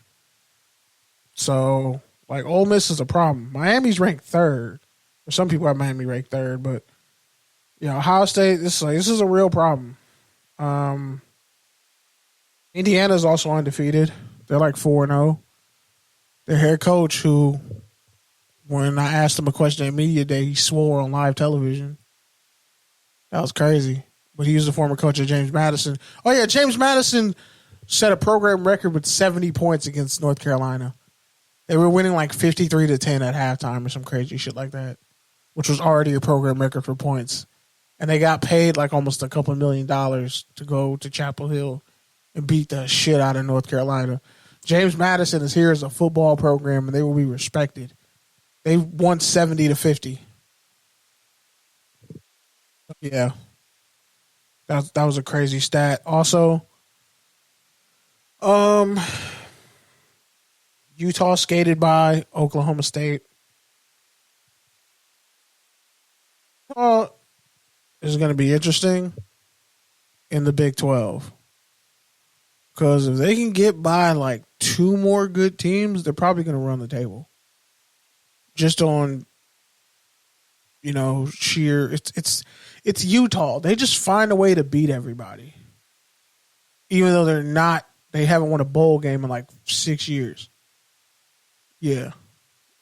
So, like, Ole Miss is a problem. Miami's ranked 3rd. Some people have Miami ranked 3rd, but Ohio State. This is a real problem. Indiana's also undefeated. They're like 4-0. Their head coach, who, when I asked him a question at media day, he swore on live television. That was crazy. But he was the former coach of James Madison. Oh yeah, James Madison set a program record with 70 points against North Carolina. They were winning like 53-10 at halftime or some crazy shit like that, which was already a program record for points. And they got paid like almost a couple $1 million to go to Chapel Hill and beat the shit out of North Carolina. James Madison is here as a football program, and they will be respected. They won 70-50. Yeah. That was a crazy stat. Also, Utah skated by Oklahoma State. This is going to be interesting in the Big 12. Because if they can get by like 2 more good teams, they're probably going to run the table. Just on, sheer it's Utah. They just find a way to beat everybody. Even though they haven't won a bowl game in like 6 years. Yeah.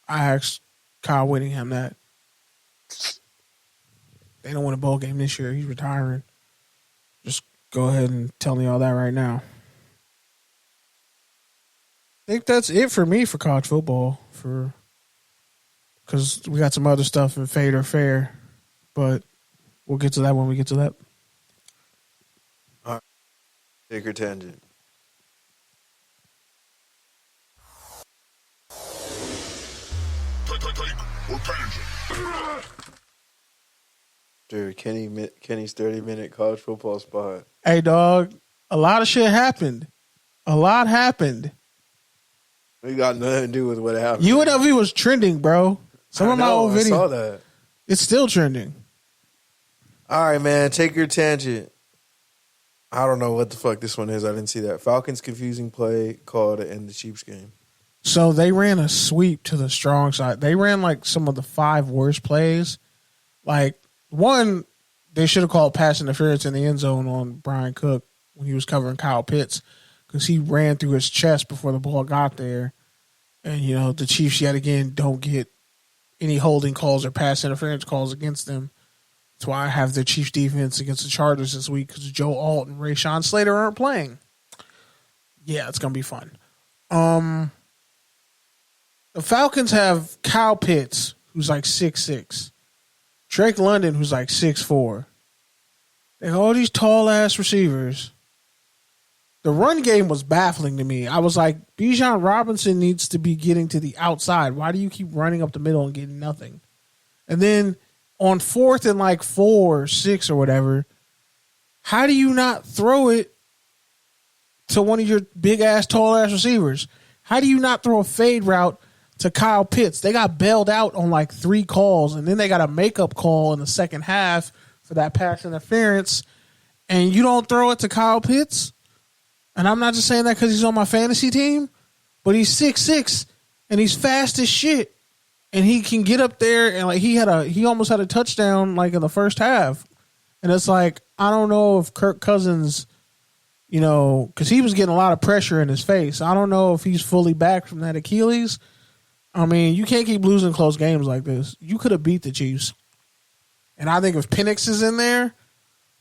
I asked Kyle Whittingham that. They don't win a bowl game this year. He's retiring. Just go ahead and tell me all that right now. I think that's it for me for college football. Because we got some other stuff in Fade or Fair. But we'll get to that when we get to that. All right. Take your tangent. Dude, Kenny's 30-minute college football spot. Hey, dog, a lot of shit happened. A lot happened. We got nothing to do with what happened. UNLV was trending, bro. Some of my old videos. I saw that. It's still trending. All right, man. Take your tangent. I don't know what the fuck this one is. I didn't see that. Falcons confusing play call to end the Chiefs game. So they ran a sweep to the strong side. They ran like some of the 5 worst plays. Like, one, they should have called pass interference in the end zone on Brian Cook when he was covering Kyle Pitts because he ran through his chest before the ball got there. And, the Chiefs yet again don't get any holding calls or pass interference calls against them. That's why I have the Chiefs defense against the Chargers this week because Joe Alt and Rashawn Slater aren't playing. Yeah, it's going to be fun. The Falcons have Kyle Pitts, who's like 6'6". Drake London, who's like 6'4". They got all these tall-ass receivers. the run game was baffling to me. I was like, Bijan Robinson needs to be getting to the outside. Why do you keep running up the middle and getting nothing? And then on 4th and like 4 or 6 or whatever, how do you not throw it to one of your big-ass, tall-ass receivers? How do you not throw a fade route to Kyle Pitts? They got bailed out on like 3 calls, and then they got a makeup call in the second half for that pass interference, and you don't throw it to Kyle Pitts? And I'm not just saying that because he's on my fantasy team, but he's 6'6", and he's fast as shit. And he can get up there, and like he almost had a touchdown like in the first half. And it's like, I don't know if Kirk Cousins, because he was getting a lot of pressure in his face. I don't know if he's fully back from that Achilles. I mean, you can't keep losing close games like this. You could have beat the Chiefs. And I think if Penix is in there,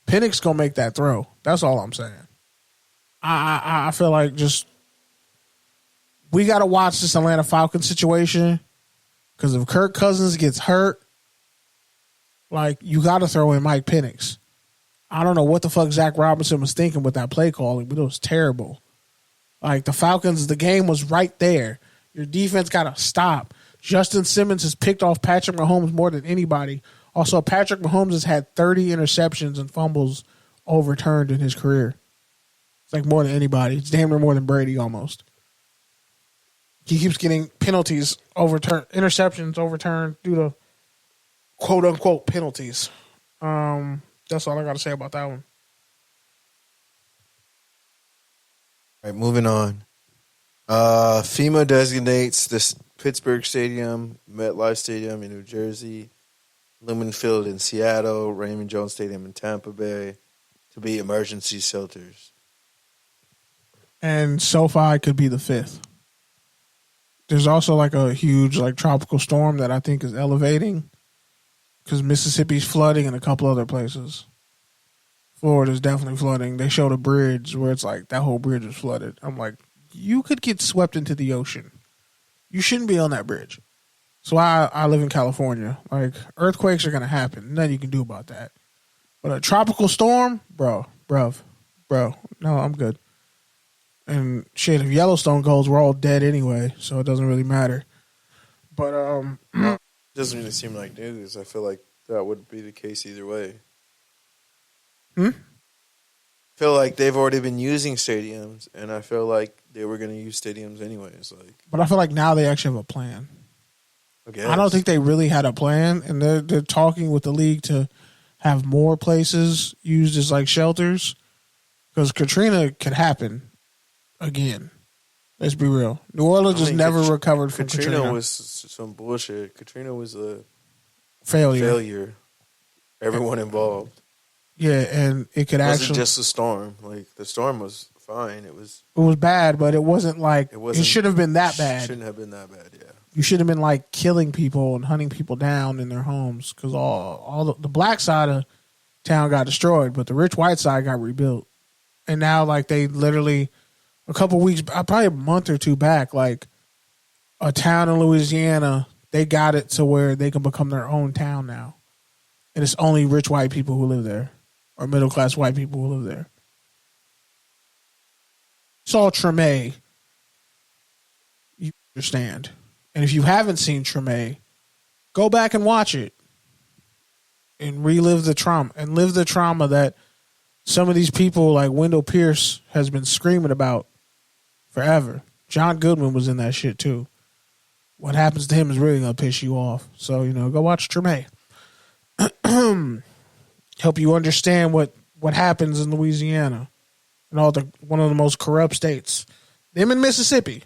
Penix going to make that throw. That's all I'm saying. I feel like we got to watch this Atlanta Falcons situation, because if Kirk Cousins gets hurt, like, you got to throw in Mike Penix. I don't know what the fuck Zach Robinson was thinking with that play calling, but it was terrible. Like, the Falcons, the game was right there. Your defense got to stop. Justin Simmons has picked off Patrick Mahomes more than anybody. Also, Patrick Mahomes has had 30 interceptions and fumbles overturned in his career. It's like more than anybody. It's damn near more than Brady almost. He keeps getting penalties overturned, interceptions overturned due to quote unquote penalties. That's all I got to say about that one. All right, moving on. FEMA designates this Pittsburgh Stadium, MetLife Stadium in New Jersey, Lumen Field in Seattle, Raymond Jones Stadium in Tampa Bay to be emergency shelters. And SoFi could be the 5th. There's also like a huge like tropical storm that I think is elevating, because Mississippi's flooding and a couple other places. Florida's definitely flooding. They showed a bridge where it's like that whole bridge is flooded. I'm like, you could get swept into the ocean. You shouldn't be on that bridge. So I live in California. Like, earthquakes are going to happen. Nothing you can do about that. But a tropical storm, bro, no, I'm good. And shit, if Yellowstone goes, we're all dead anyway, so it doesn't really matter. But it doesn't really seem like news. I feel like that would be the case either way. I feel like they've already been using stadiums, and I feel like they were going to use stadiums anyways. But I feel like now they actually have a plan. I don't think they really had a plan, and they're talking with the league to have more places used as like shelters, because Katrina could happen again. Let's be real. New Orleans just never recovered from Katrina. Katrina was some bullshit. Katrina was a failure. Everyone involved. Yeah, and it could actually... It wasn't just a storm. Like, the storm was fine. It was bad, but it wasn't like... It should have been that bad. It shouldn't have been that bad, yeah. You should have been, like, killing people and hunting people down in their homes, because all the black side of town got destroyed, but the rich white side got rebuilt. And now, like, they literally... A couple weeks, probably a month or two back, like, a town in Louisiana, they got it to where they can become their own town now. And it's only rich white people who live there, or middle-class white people who live there. Saw Treme, you understand. And if you haven't seen Treme, go back and watch it and relive the trauma, and live the trauma that some of these people like Wendell Pierce has been screaming about forever. John Goodman was in that shit too. What happens to him is really going to piss you off. So, go watch Treme. Help you understand what happens in Louisiana and one of the most corrupt states. Them in Mississippi.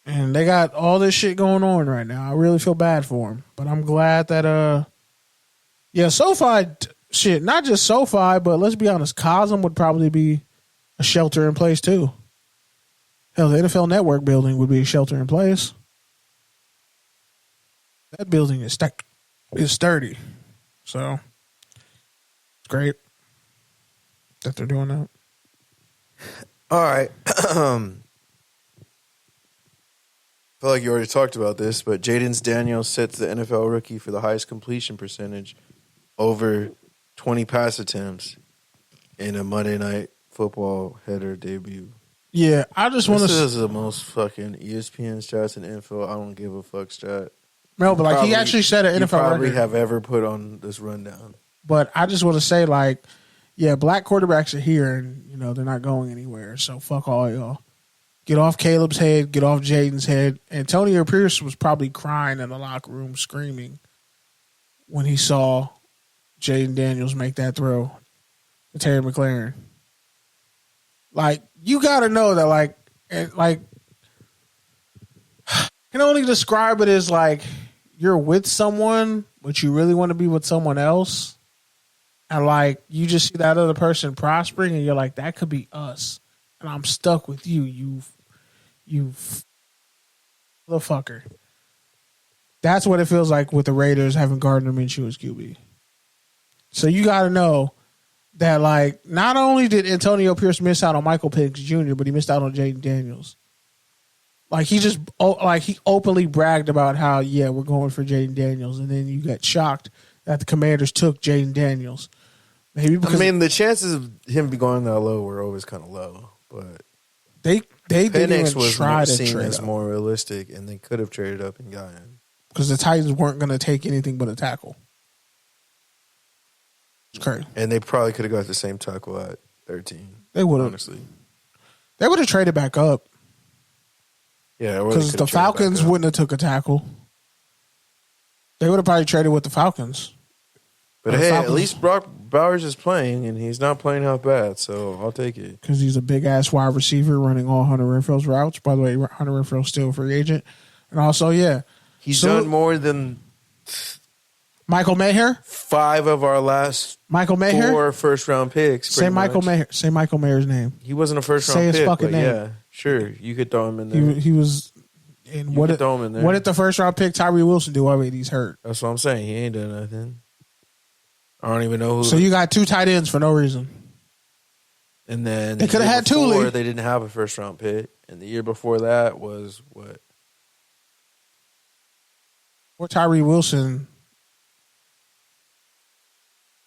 And they got all this shit going on right now. I really feel bad for them. But I'm glad that, SoFi, shit, not just SoFi, but let's be honest, Cosm would probably be a shelter in place too. Hell, the NFL Network building would be a shelter in place. That building is sturdy. So, it's great that they're doing that. All right. I feel like you already talked about this, but Jayden Daniels sets the NFL rookie for the highest completion percentage over 20 pass attempts in a Monday Night football header debut. Yeah, I just want This to. is the most fucking ESPN stats and info. I don't give a fuck stat. No, but like he actually said an NFL probably record. have ever put on this rundown. But I just want to say, like, yeah, black quarterbacks are here, and they're not going anywhere. So fuck all y'all. Get off Caleb's head. Get off Jayden's head. Antonio Pierce was probably crying in the locker room, screaming when he saw Jayden Daniels make that throw to Terry McLaurin. Like, you got to know that, like, I can only describe it as like you're with someone, but you really want to be with someone else. And like, you just see that other person prospering and you're like, that could be us. And I'm stuck with you, you motherfucker. That's what it feels like with the Raiders having Gardner Minshew as QB. So you got to know that, like, not only did Antonio Pierce miss out on Michael Penix Jr., but he missed out on Jayden Daniels. Like, he openly bragged about how, yeah, we're going for Jayden Daniels, and then you got shocked that the Commanders took Jayden Daniels. Maybe because the chances of him be going that low were always kind of low, but they didn't Penix even was try to seen trade as up more realistic, and they could have traded up and got him. because the Titans weren't going to take anything but a tackle. It's crazy. And they probably could have got the same tackle at 13. They would have. Honestly. They would have traded back up Yeah, because the Falcons wouldn't have took a tackle. They would have probably traded with the Falcons. But hey, at least Brock Bowers is playing, and he's not playing half bad, so I'll take it. Because he's a big-ass wide receiver running all Hunter Renfrow's routes. By the way, Hunter Renfrow's still a free agent. And also, yeah. He's done more than Michael Mayer? 5 of our last Michael Mayer? 4 first-round picks. Say Michael Mayer. Say Michael Mayer's name. He wasn't a first-round Say his pick, fucking name. Yeah, sure. You could throw him in there. He was... And what throw him in there. What did the first-round pick Tyree Wilson do? I mean, he's hurt. That's what I'm saying. He ain't done nothing. I don't even know who. So you got 2 tight ends for no reason. And then they could have had Thule. They didn't have a first-round pick. And the year before that was what? Or Tyree Wilson...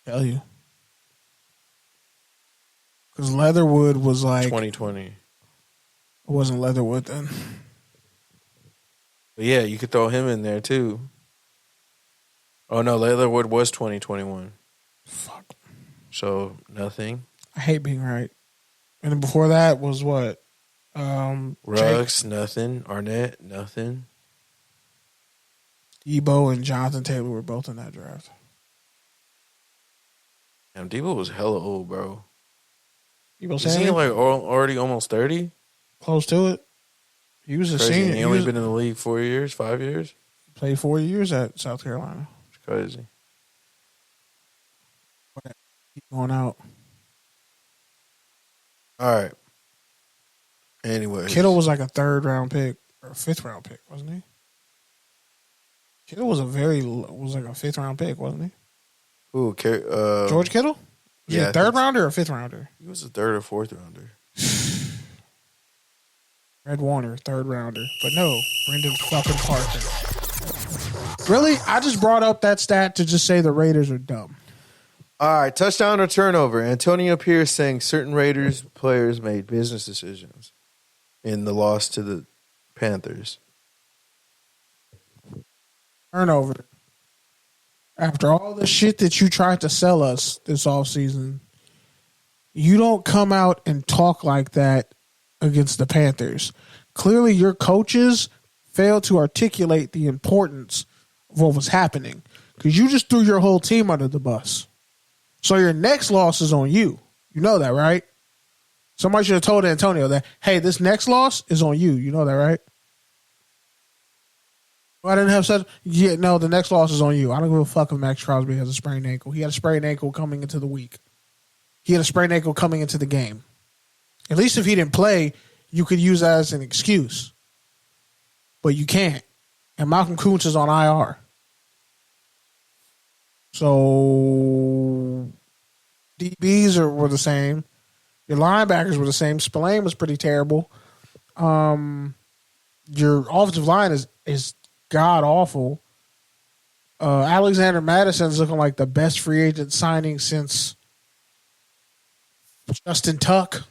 Tell you. Because Leatherwood was like... 2020. It wasn't Leatherwood then. But yeah, you could throw him in there too. Oh no, Leatherwood was 2021. Fuck. So nothing. I hate being right. And then before that was what? Ruggs, nothing. Arnett, nothing. Debo and Jonathan Taylor were both in that draft. Damn, Debo was hella old, bro. Debo Is he Samuel? like already almost 30? Close to it. He was a Crazy. senior. He only been in the league 4 years, 5 years? Played 4 years at South Carolina. It's crazy. Keep going out. All right. Anyway. Kittle was like a 3rd-round pick or a 5th-round pick, wasn't he? Kittle was like a 5th-round pick, wasn't he? Who? George Kittle? Was he a 3rd-rounder or a 5th-rounder? He was a 3rd or 4th rounder. Red Warner, 3rd-rounder. But no, Brendan fucking Parker. Really? I just brought up that stat to just say the Raiders are dumb. All right, touchdown or turnover. Antonio Pierce saying certain Raiders players made business decisions in the loss to the Panthers. Turnover. After all the shit that you tried to sell us this offseason, you don't come out and talk like that against the Panthers. Clearly, your coaches failed to articulate the importance of what was happening because you just threw your whole team under the bus. So your next loss is on you. You know that, right? Somebody should have told Antonio that, hey, this next loss is on you. You know that, right? I didn't have such. Yeah, no, the next loss is on you. I don't give a fuck if Max Crosby has a sprained ankle. He had a sprained ankle coming into the week. He had a sprained ankle coming into the game. At least if he didn't play, you could use that as an excuse. But you can't. And Malcolm Kuntz is on IR. So DBs were the same. Your linebackers were the same. Spillane was pretty terrible. Your offensive line is god awful. Alexander Madison's looking like the best free agent signing since Justin Tuck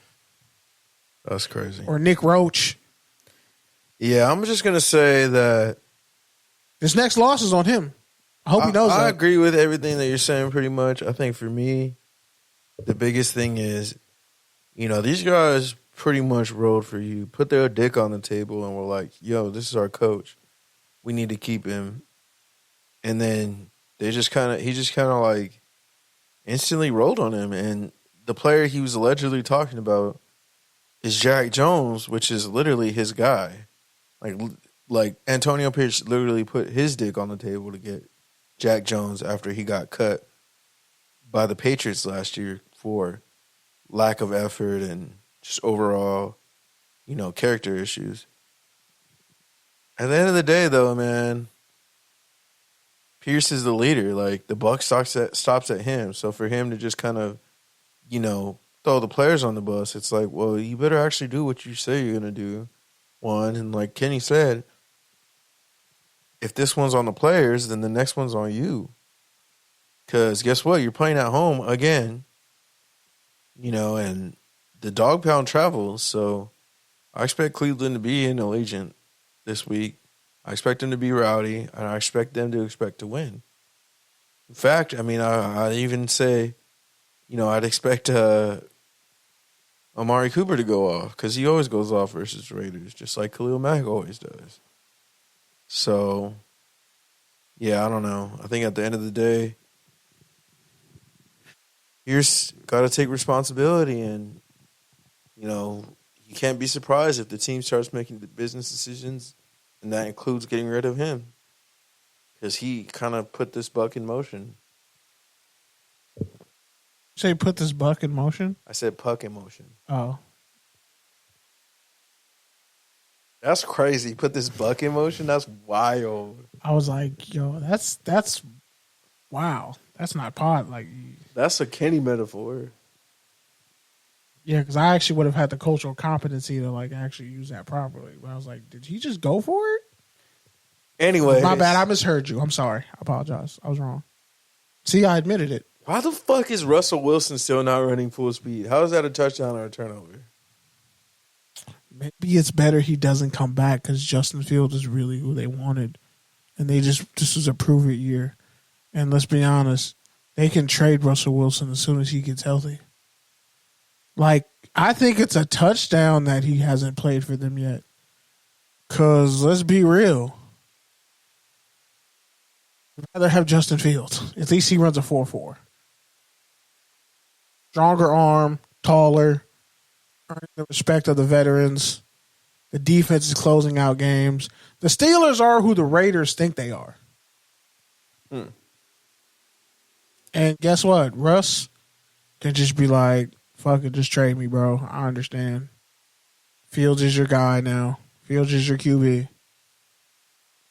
That's crazy. or Nick Roach. Yeah, I'm just gonna say that This next loss is on him. I hope he knows I that. agree with everything that you're saying pretty much. I think for me, the biggest thing is, these guys pretty much rode for you, put their dick on the table and were like, yo, this is our coach. We need to keep him. And then he just kind of like instantly rolled on him. And the player he was allegedly talking about is Jack Jones, which is literally his guy. Like Antonio Pierce literally put his dick on the table to get Jack Jones after he got cut by the Patriots last year for lack of effort and just overall, character issues. At the end of the day, though, man, Pierce is the leader. Like, the buck stops at him. So for him to just kind of, throw the players on the bus, it's like, well, you better actually do what you say you're going to do. One, and like Kenny said, if this one's on the players, then the next one's on you. Because guess what? You're playing at home again, and the dog pound travels. So I expect Cleveland to be in Allegiant this week. I expect them to be rowdy, and I expect them to expect to win. In fact, I even say, I'd expect Amari Cooper to go off because he always goes off versus Raiders, just like Khalil Mack always does. So, yeah, I don't know. I think at the end of the day, Pierce got to take responsibility, and, you can't be surprised if the team starts making the business decisions, and that includes getting rid of him because he kind of put this buck in motion. Say put this buck in motion? I said puck in motion. Oh. That's crazy. Put this buck in motion? That's wild. I was like, yo, that's wow. That's not pot. Like, That's a Kenny metaphor. yeah, because I actually would have had the cultural competency to like actually use that properly. But I was like, did he just go for it? Anyway. My bad. I misheard you. I'm sorry. I apologize. I was wrong. See, I admitted it. Why the fuck is Russell Wilson still not running full speed? How is that a touchdown or a turnover? Maybe it's better he doesn't come back because Justin Fields is really who they wanted. And this was a prove it year. And let's be honest, they can trade Russell Wilson as soon as he gets healthy. Like, I think it's a touchdown that he hasn't played for them yet. Because let's be real. I'd rather have Justin Fields. At least he runs a 4.4. Stronger arm, taller, earning the respect of the veterans. The defense is closing out games. The Steelers are who the Raiders think they are. And guess what? Russ can just be like, fuck it, just trade me, bro. I understand. Fields is your guy now. Fields is your QB.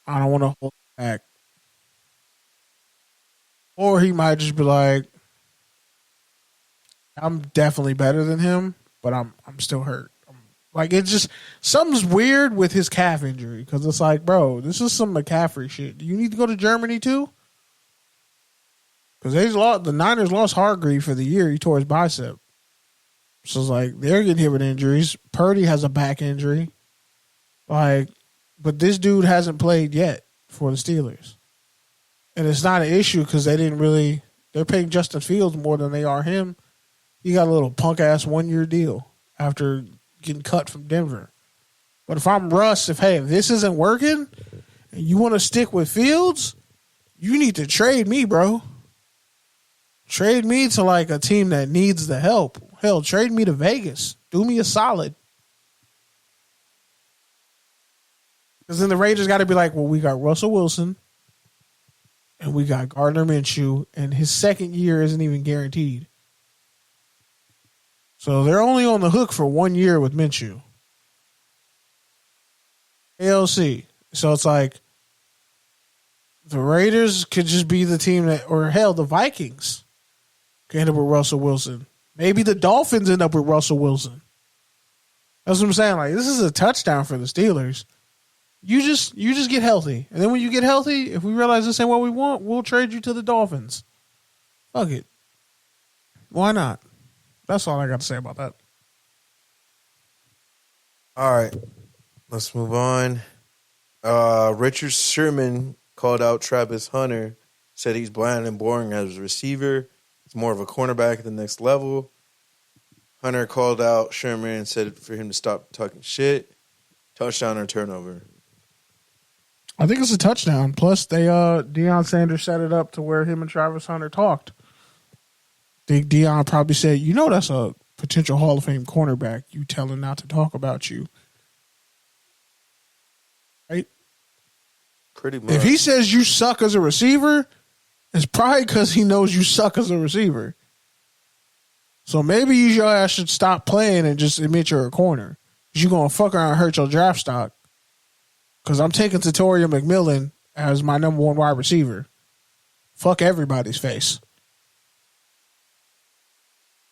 I don't want to hold back. Or he might just be like, I'm definitely better than him, but I'm still hurt. Like, it's just, something's weird with his calf injury because it's like, bro, this is some McCaffrey shit. Do you need to go to Germany too? Because the Niners lost Hargrave for the year. He tore his bicep. So it's like, they're getting hit with injuries. Purdy has a back injury. Like, but this dude hasn't played yet for the Steelers. And it's not an issue because they're paying Justin Fields more than they are him. He got a little punk-ass one-year deal after getting cut from Denver. But if I'm Russ, if this isn't working and you want to stick with Fields, you need to trade me, bro. Trade me to like a team that needs the help. Hell, trade me to Vegas. Do me a solid. Because then the Raiders got to be like, well, we got Russell Wilson and we got Gardner Minshew, and his second year isn't even guaranteed. So they're only on the hook for 1 year with Minshew. ALC. So it's like the Raiders could just be the team that, or hell, the Vikings could end up with Russell Wilson. Maybe the Dolphins end up with Russell Wilson. That's what I'm saying. Like, this is a touchdown for the Steelers. You just get healthy. And then when you get healthy, if we realize this ain't what we want, we'll trade you to the Dolphins. Fuck it. Why not? That's all I got to say about that. All right, let's move on. Richard Sherman called out Travis Hunter, said he's bland and boring as a receiver. He's more of a cornerback at the next level. Hunter called out Sherman and said for him to stop talking shit. Touchdown or turnover? I think it's a touchdown. Plus, Deion Sanders set it up to where him and Travis Hunter talked. I think Deion probably said, you know that's a potential Hall of Fame cornerback. You tell him not to talk about you. Right? Pretty much. If he says you suck as a receiver, it's probably because he knows you suck as a receiver. So maybe your ass should stop playing and just admit you're a corner. Because you're going to fuck around and hurt your draft stock. Because I'm taking Tatoria McMillan as my number one wide receiver. Fuck everybody's face.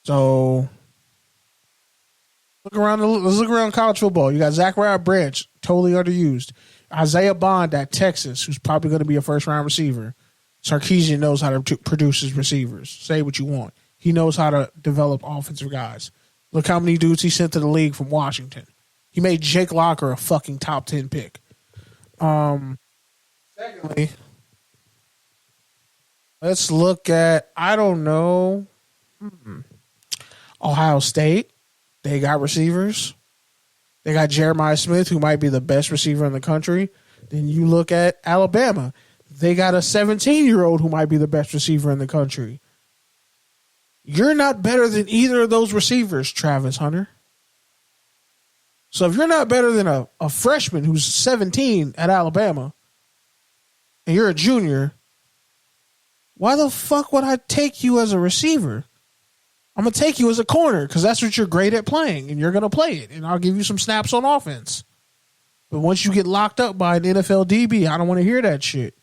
So let's look around college football. You got Zachariah Branch, totally underused. Isaiah Bond at Texas, who's probably going to be a first-round receiver. Sarkisian knows how to produce his receivers. Say what you want. He knows how to develop offensive guys. Look how many dudes he sent to the league from Washington. He made Jake Locker a fucking top 10 pick. Secondly, let's look at, I don't know, Ohio State. They got receivers. They got Jeremiah Smith, who might be the best receiver in the country. Then you look at Alabama. They got a 17-year-old who might be the best receiver in the country. You're not better than either of those receivers, Travis Hunter. So if you're not better than a freshman who's 17 at Alabama and you're a junior, why the fuck would I take you as a receiver? I'm going to take you as a corner because that's what you're great at playing, and you're going to play it, and I'll give you some snaps on offense. But once you get locked up by an NFL DB, I don't want to hear that shit.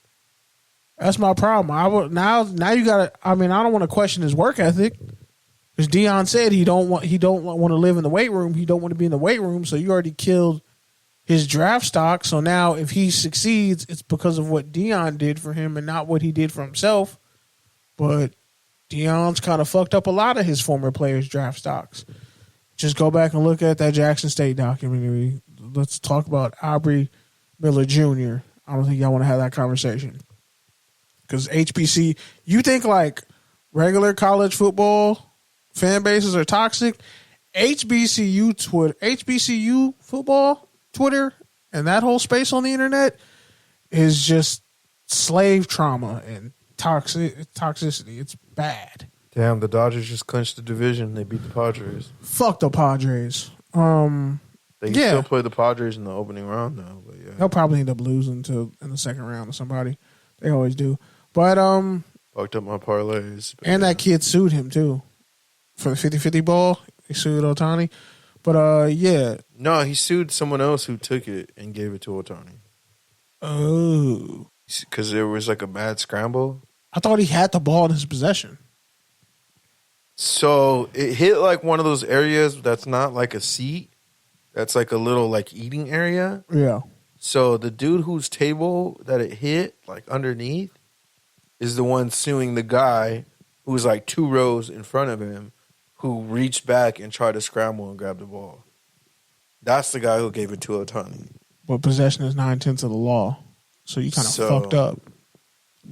That's my problem. Now you got to. I mean, I don't want to question his work ethic because Deion said he don't want to live in the weight room. He don't want to be in the weight room. So you already killed his draft stock. So now if he succeeds, it's because of what Deion did for him and not what he did for himself. But Deion's kind of fucked up a lot of his former players' draft stocks. Just go back and look at that Jackson State documentary. Let's talk about Aubrey Miller Jr. I don't think y'all want to have that conversation. Because HBC, you think like regular college football fan bases are toxic? HBCU football Twitter and that whole space on the internet is just slave trauma and toxicity. It's bad. Damn, the Dodgers just clinched the division. They beat the Padres. Fuck the Padres. They still play the Padres in the opening round though. But yeah, they'll probably end up losing in the second round to somebody. They always do. But fucked up my parlays. And that kid sued him too for the 50-50 ball. He sued Ohtani. But yeah. No, he sued someone else who took it and gave it to Ohtani. Oh. Because there was like a bad scramble. I thought he had the ball in his possession. So it hit like one of those areas that's not like a seat. That's like a little like eating area. Yeah. So the dude whose table that it hit like underneath is the one suing the guy who was like 2 rows in front of him who reached back and tried to scramble and grab the ball. That's the guy who gave it to Ohtani. But possession is 9/10 of the law. So you kind of fucked up.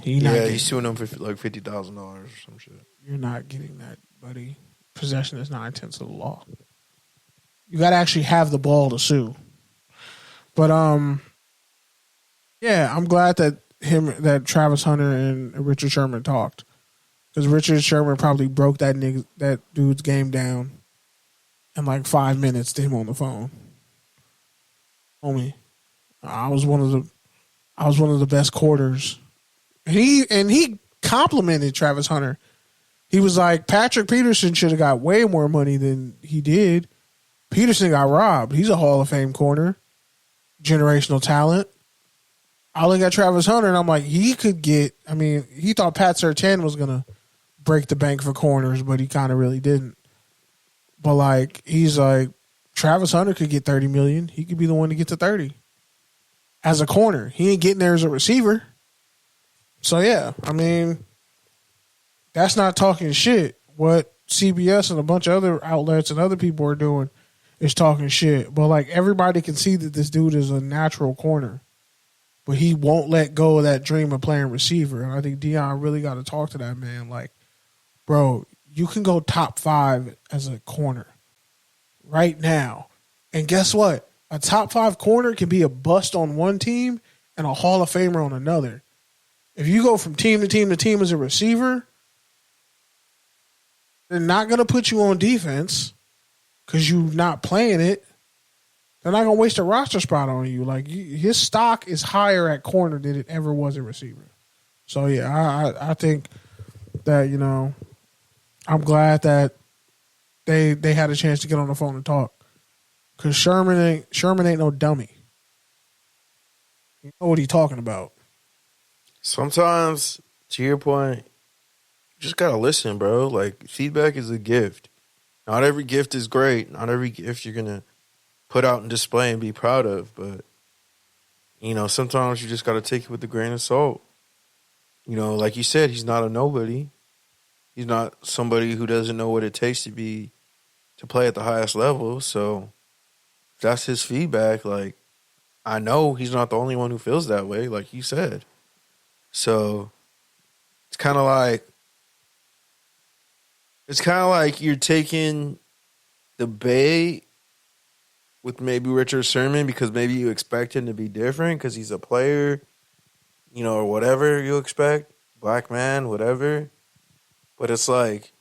He's suing him for like $50,000 or some shit. You're not getting that, buddy. Possession is 9/10 of the law. You got to actually have the ball to sue. But yeah, I'm glad that Travis Hunter and Richard Sherman talked, because Richard Sherman probably broke that dude's game down in like 5 minutes to him on the phone. Homie, I was one of the best quarters. And he complimented Travis Hunter. He was like, Patrick Peterson should have got way more money than he did. Peterson got robbed. He's a Hall of Fame corner. Generational talent. I look at Travis Hunter and I'm like, he thought Pat Surtain was going to break the bank for corners, but he kind of really didn't. But like, he's like, Travis Hunter could get $30 million. He could be the one to get to 30 as a corner. He ain't getting there as a receiver. So yeah, I mean, that's not talking shit. What CBS and a bunch of other outlets and other people are doing is talking shit. But like everybody can see that this dude is a natural corner. But he won't let go of that dream of playing receiver. And I think Deion really got to talk to that man. Like, bro, you can go top 5 as a corner right now. And guess what? A top 5 corner can be a bust on one team and a Hall of Famer on another. If you go from team to team to team as a receiver, they're not going to put you on defense because you're not playing it. They're not going to waste a roster spot on you. Like, his stock is higher at corner than it ever was at receiver. So, yeah, I think that, you know, I'm glad that they had a chance to get on the phone and talk. Because Sherman ain't no dummy. You know what he's talking about. Sometimes, to your point, you just got to listen, bro. Like, feedback is a gift. Not every gift is great. Not every gift you're going to put out and display and be proud of. But, you know, sometimes you just got to take it with a grain of salt. You know, like you said, he's not a nobody. He's not somebody who doesn't know what it takes to play at the highest level. So if that's his feedback, like, I know he's not the only one who feels that way, like you said. So it's kind of like you're taking the bait with maybe Richard Sherman because maybe you expect him to be different because he's a player, you know, or whatever you expect, black man, whatever. But it's like,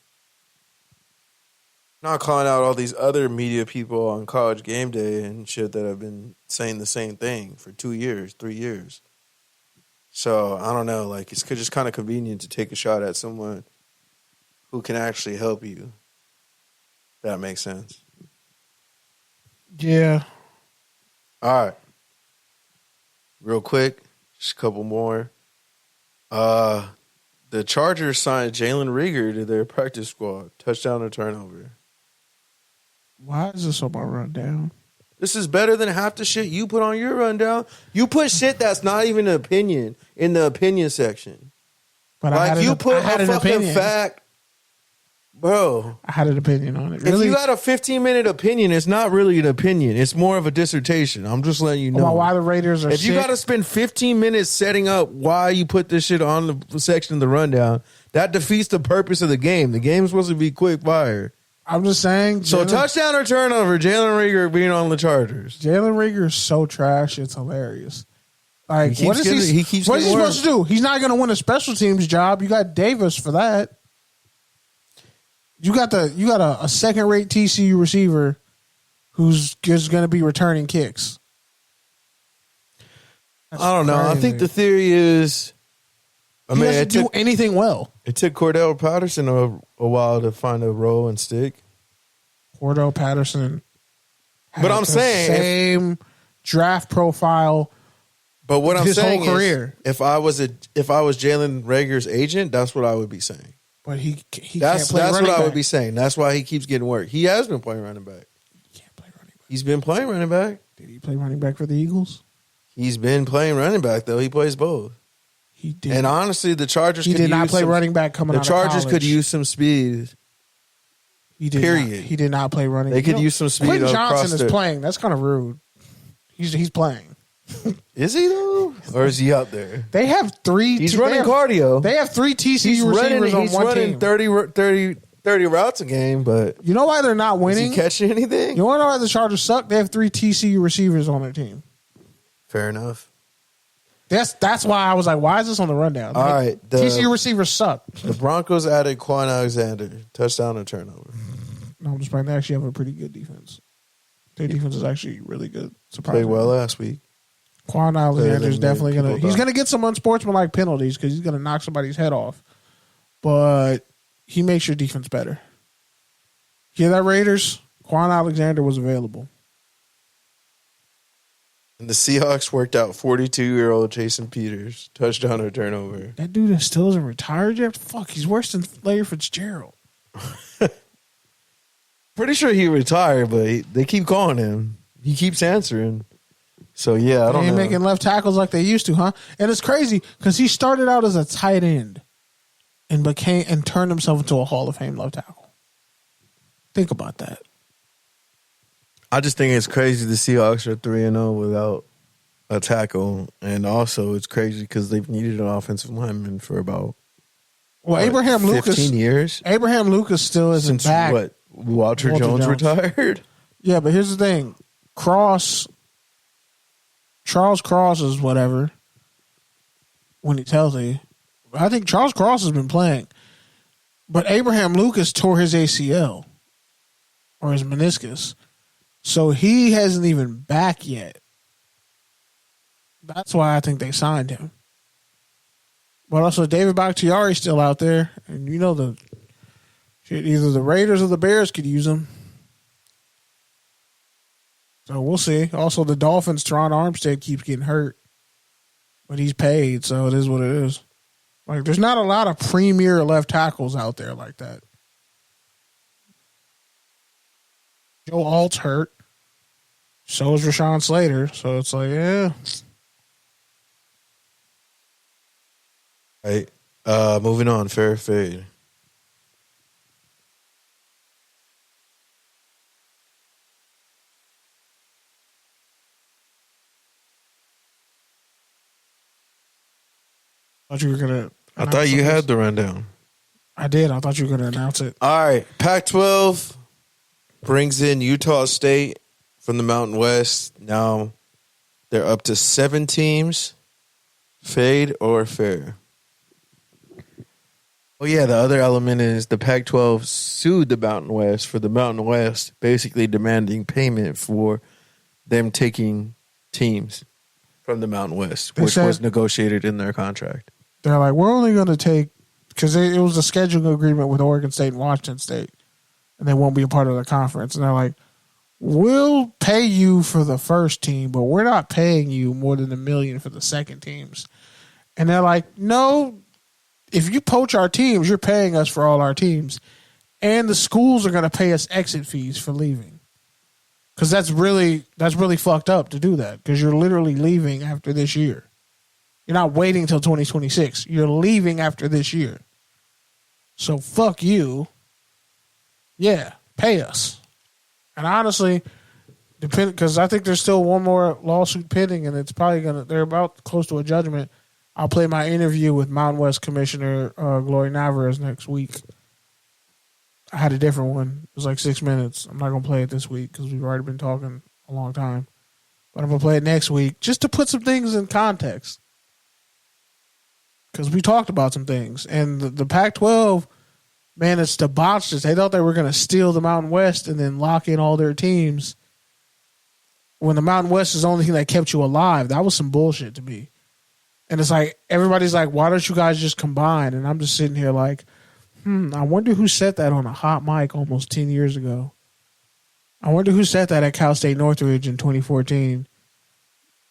not calling out all these other media people on College Game Day and shit that have been saying the same thing for 2 years, 3 years. So, I don't know, like, it's just kind of convenient to take a shot at someone who can actually help you. That makes sense. Yeah. All right. Real quick, just a couple more. The Chargers signed Jalen Reagor to their practice squad. Touchdown or turnover. Why is this on my rundown? This is better than half the shit you put on your rundown. You put shit that's not even an opinion in the opinion section. But like you put a fucking opinion. fact. Bro. I had an opinion on it. If you got a 15-minute opinion, it's not really an opinion. It's more of a dissertation. I'm just letting you know. About why the Raiders are If you got to spend 15 minutes setting up why you put this shit on the section of the rundown, that defeats the purpose of the game. The game's supposed to be quick fire. I'm just saying. So touchdown or turnover, Jalen Reagor being on the Chargers. Jalen Reagor is so trash. It's hilarious. Like, What is he supposed to do? He's not going to win a special teams job. You got Davis for that. You got a second-rate TCU receiver who's just going to be returning kicks. That's I don't know. crazy. I think the theory is, He doesn't do anything well. It took Cordell Patterson a while to find a role and stick. Cordell Patterson. But I'm saying same draft profile. But what I'm his saying whole career. is, if I was Jalen Reagor's agent, that's what I would be saying. But he that's can't play running what I back. would be saying. That's why he keeps getting work. He has been playing running back. He can't play running back. He's been playing running back. Did he play running back for the Eagles? He's been playing running back though. He plays both. He did. And honestly, the Chargers He could did not use play some, running back coming the out of Chargers college. could use some speed. He did period. Not, he did not play running. They could use some speed. Quentin across Johnson is playing. That's kind of rude. He's playing. Is he though, or is he out there? They have three. He's running cardio. They have three TCU receivers on one team. 30 routes a game, but you know why they're not winning? Is he catching anything? You want to know why the Chargers suck? They have three TCU receivers on their team. Fair enough. That's why I was like, why is this on the rundown? All right, TCU receivers suck. The Broncos added Quan Alexander, touchdown and turnover. No, I'm just playing. They actually have a pretty good defense. Their defense is actually really good. Played well last week. Quan Alexander is definitely going to... He's going to get some unsportsmanlike penalties because he's going to knock somebody's head off. But he makes your defense better. Hear that, Raiders? Quan Alexander was available. And the Seahawks worked out 42-year-old Jason Peters. Touchdown or turnover. That dude still isn't retired yet? Fuck, he's worse than Larry Fitzgerald. Pretty sure he retired, but they keep calling him. He keeps answering. So, yeah, I don't know. They ain't making left tackles like they used to, huh? And it's crazy because he started out as a tight end and turned himself into a Hall of Fame left tackle. Think about that. I just think it's crazy the Seahawks are 3-0 without a tackle, and also it's crazy because they've needed an offensive lineman for about Abraham 15 Lucas years. Abraham Lucas still isn't Since back. what? Walter Jones retired. Yeah, but here's the thing: Charles Cross is whatever when he's healthy. I think Charles Cross has been playing, but Abraham Lucas tore his ACL or his meniscus, so he hasn't even back yet. That's why I think they signed him. But also, David Bakhtiari's still out there, and you know either the Raiders or the Bears could use him. So we'll see. Also, the Dolphins, Teron Armstead keeps getting hurt, but he's paid, so it is what it is. Like, there's not a lot of premier left tackles out there like that. Joe Alt's hurt. So is Rashawn Slater. So it's like, yeah. Right. Moving on. Fair fade. I thought you were gonna. I thought you had the rundown. I did. I thought you were gonna announce it. All right. Pac-12 brings in Utah State from the Mountain West. Now they're up to 7 teams. Fade or fair? Oh, yeah. The other element is the Pac-12 sued the Mountain West for the Mountain West, basically demanding payment for them taking teams from the Mountain West, which was negotiated in their contract. They're like, we're only going to take, because it was a scheduling agreement with Oregon State and Washington State, and they won't be a part of the conference. And they're like, we'll pay you for the first team, but we're not paying you more than $1 million for the second teams. And they're like, no, if you poach our teams, you're paying us for all our teams. And the schools are going to pay us exit fees for leaving. Because that's really fucked up to do that, because you're literally leaving after this year. You're not waiting until 2026. You're leaving after this year. So fuck you. Yeah, pay us. And honestly, because I think there's still one more lawsuit pending, and it's probably they're about close to a judgment. I'll play my interview with Mountain West Commissioner Gloria Navarez next week. I had a different one. It was like 6 minutes. I'm not going to play it this week because we've already been talking a long time. But I'm going to play it next week just to put some things in context. Because we talked about some things. And the Pac-12, man, it's debauched us. They thought they were going to steal the Mountain West and then lock in all their teams. When the Mountain West is the only thing that kept you alive, that was some bullshit to me. And it's like, everybody's like, why don't you guys just combine? And I'm just sitting here like, I wonder who said that on a hot mic almost 10 years ago. I wonder who said that at Cal State Northridge in 2014.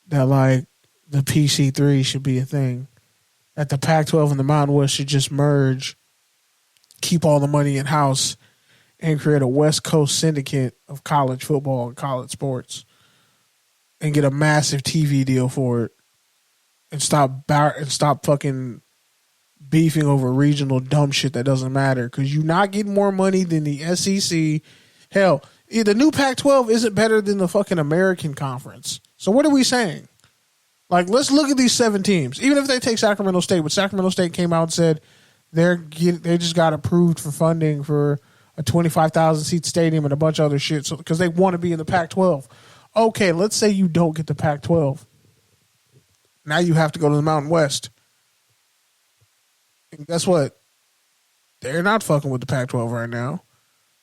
That, like, the PC3 should be a thing. That the Pac-12 and the Mountain West should just merge, keep all the money in-house, and create a West Coast syndicate of college football and college sports. And get a massive TV deal for it. And stop fucking beefing over regional dumb shit that doesn't matter, because you're not getting more money than the SEC. Hell, the new Pac-12 isn't better than the fucking American Conference. So what are we saying? Like, let's look at these 7 teams. Even if they take Sacramento State, but Sacramento State came out and said they just got approved for funding for a 25,000 seat stadium and a bunch of other shit, so because they want to be in the Pac-12. Okay, let's say you don't get the Pac-12. Now you have to go to the Mountain West. And guess what? They're not fucking with the Pac-12 right now.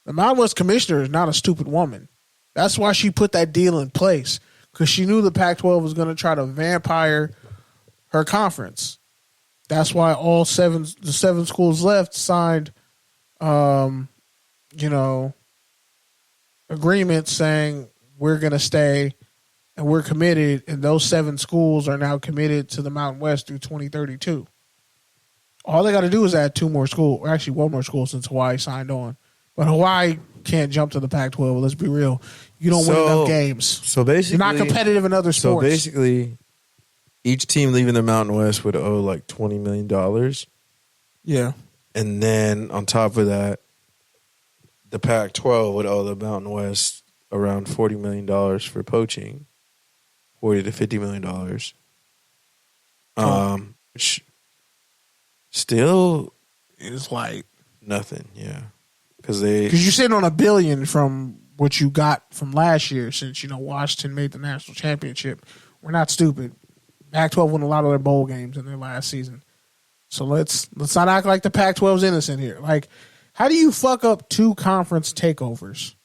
The Mountain West commissioner is not a stupid woman. That's why she put that deal in place, because she knew the Pac-12 was going to try to vampire her conference. That's why the 7 schools left signed, agreements saying we're going to stay and we're committed, and those 7 schools are now committed to the Mountain West through 2032. All they got to do is add 2 more schools, or actually 1 more school since Hawaii signed on. But Hawaii can't jump to the Pac-12. Let's be real. You don't win enough games. So basically, you're not competitive in other sports. So basically, each team leaving the Mountain West would owe like $20 million. Yeah. And then on top of that, the Pac-12 would owe the Mountain West around $40 million for poaching, $40 to $50 million. Which still It's like nothing, yeah. Because you're sitting on $1 billion from what you got from last year. Since Washington made the national championship, we're not stupid. Pac-12 won a lot of their bowl games in their last season, so let's not act like the Pac-12's innocent here. Like, how do you fuck up 2 conference takeovers?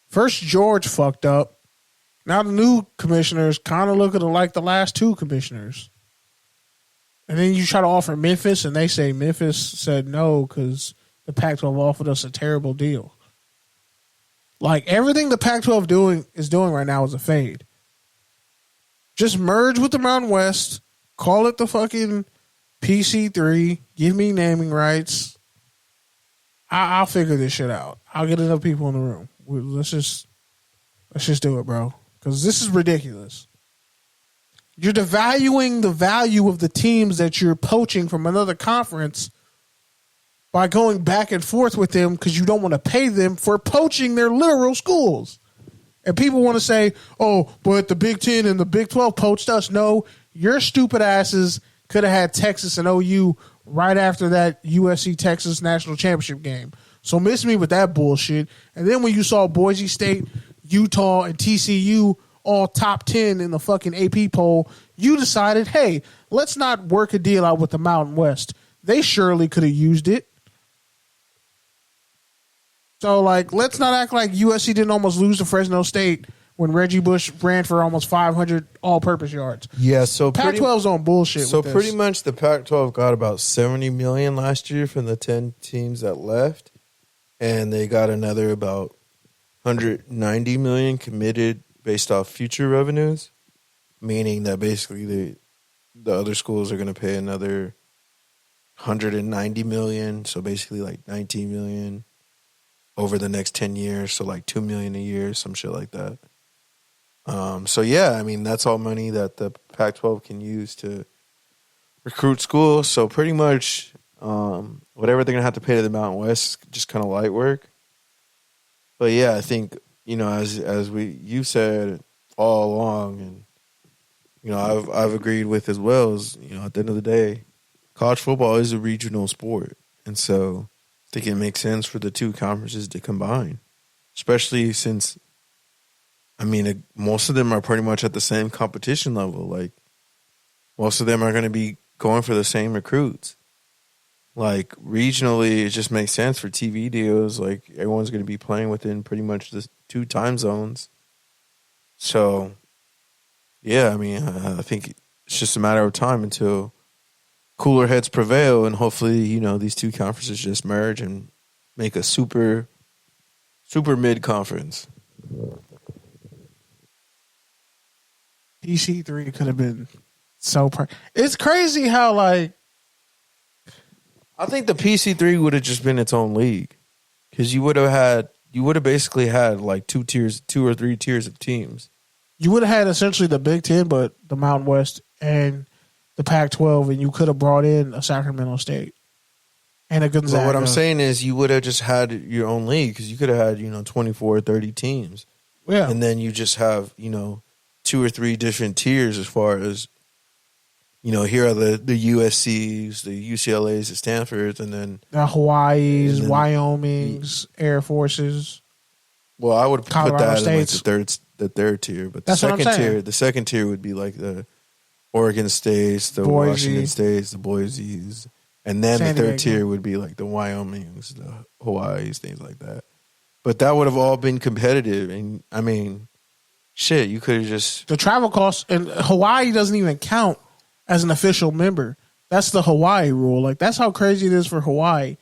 First, George fucked up. Now the new commissioners kind of looking like the last 2 commissioners. And then you try to offer Memphis, and they say Memphis said no because the Pac-12 offered us a terrible deal. Like, everything the Pac-12 is doing right now is a fade. Just merge with the Mountain West, call it the fucking PC3, give me naming rights. I'll figure this shit out. I'll get enough people in the room. Let's just do it, bro. Because this is ridiculous. You're devaluing the value of the teams that you're poaching from another conference by going back and forth with them because you don't want to pay them for poaching their literal schools. And people want to say, oh, but the Big Ten and the Big 12 poached us. No, your stupid asses could have had Texas and OU right after that USC Texas national championship game. So miss me with that bullshit. And then when you saw Boise State, Utah, and TCU all top 10 in the fucking AP poll, you decided, hey, let's not work a deal out with the Mountain West. They surely could have used it. So, like, let's not act like USC didn't almost lose to Fresno State when Reggie Bush ran for almost 500 all-purpose yards. Yeah, so Pac-12's on bullshit. So with this. pretty much the Pac-12 got about $70 million last year from the 10 teams that left, and they got another about $190 million committed based off future revenues, meaning that basically the other schools are going to pay another $190 million, so basically like $19 million over the next 10 years, so like $2 million a year, some shit like that. So yeah, I mean, that's all money that the Pac-12 can use to recruit schools. So pretty much whatever they're going to have to pay to the Mountain West is just kind of light work. But yeah, I think, as you said all along, and I've agreed with as well, is at the end of the day, college football is a regional sport, and so I think it makes sense for the 2 conferences to combine, especially since most of them are pretty much at the same competition level. Like, most of them are going to be going for the same recruits. Like, regionally, it just makes sense for TV deals. Like, everyone's going to be playing within pretty much the 2 time zones. So, yeah, I think it's just a matter of time until cooler heads prevail, and hopefully, these 2 conferences just merge and make a super mid-conference. PC3 could have been so... It's crazy how, like... I think the PC3 would have just been its own league, because you would have basically had like 2 or 3 tiers of teams. You would have had essentially the Big Ten, but the Mountain West and the Pac-12, and you could have brought in a Sacramento State and a Gonzaga. But what I'm saying is you would have just had your own league, because you could have had 24 or 30 teams. Yeah. And then you just have 2 or 3 different tiers as far as here are the USCs, the UCLAs, the Stanfords, and then the Hawaii's, Wyoming's, Air Forces. Well, I would put Colorado that States. in like the third tier, but That's what I'm saying. the second tier would be like the Oregon States, the Boise. Washington States, the Boise's, and then San the third Diego. tier would be like the Wyoming's, the Hawaii's, things like that. But that would have all been competitive, and shit, you could have just The travel costs, and Hawaii doesn't even count as an official member. That's the Hawaii rule. Like, that's how crazy it is for Hawaii.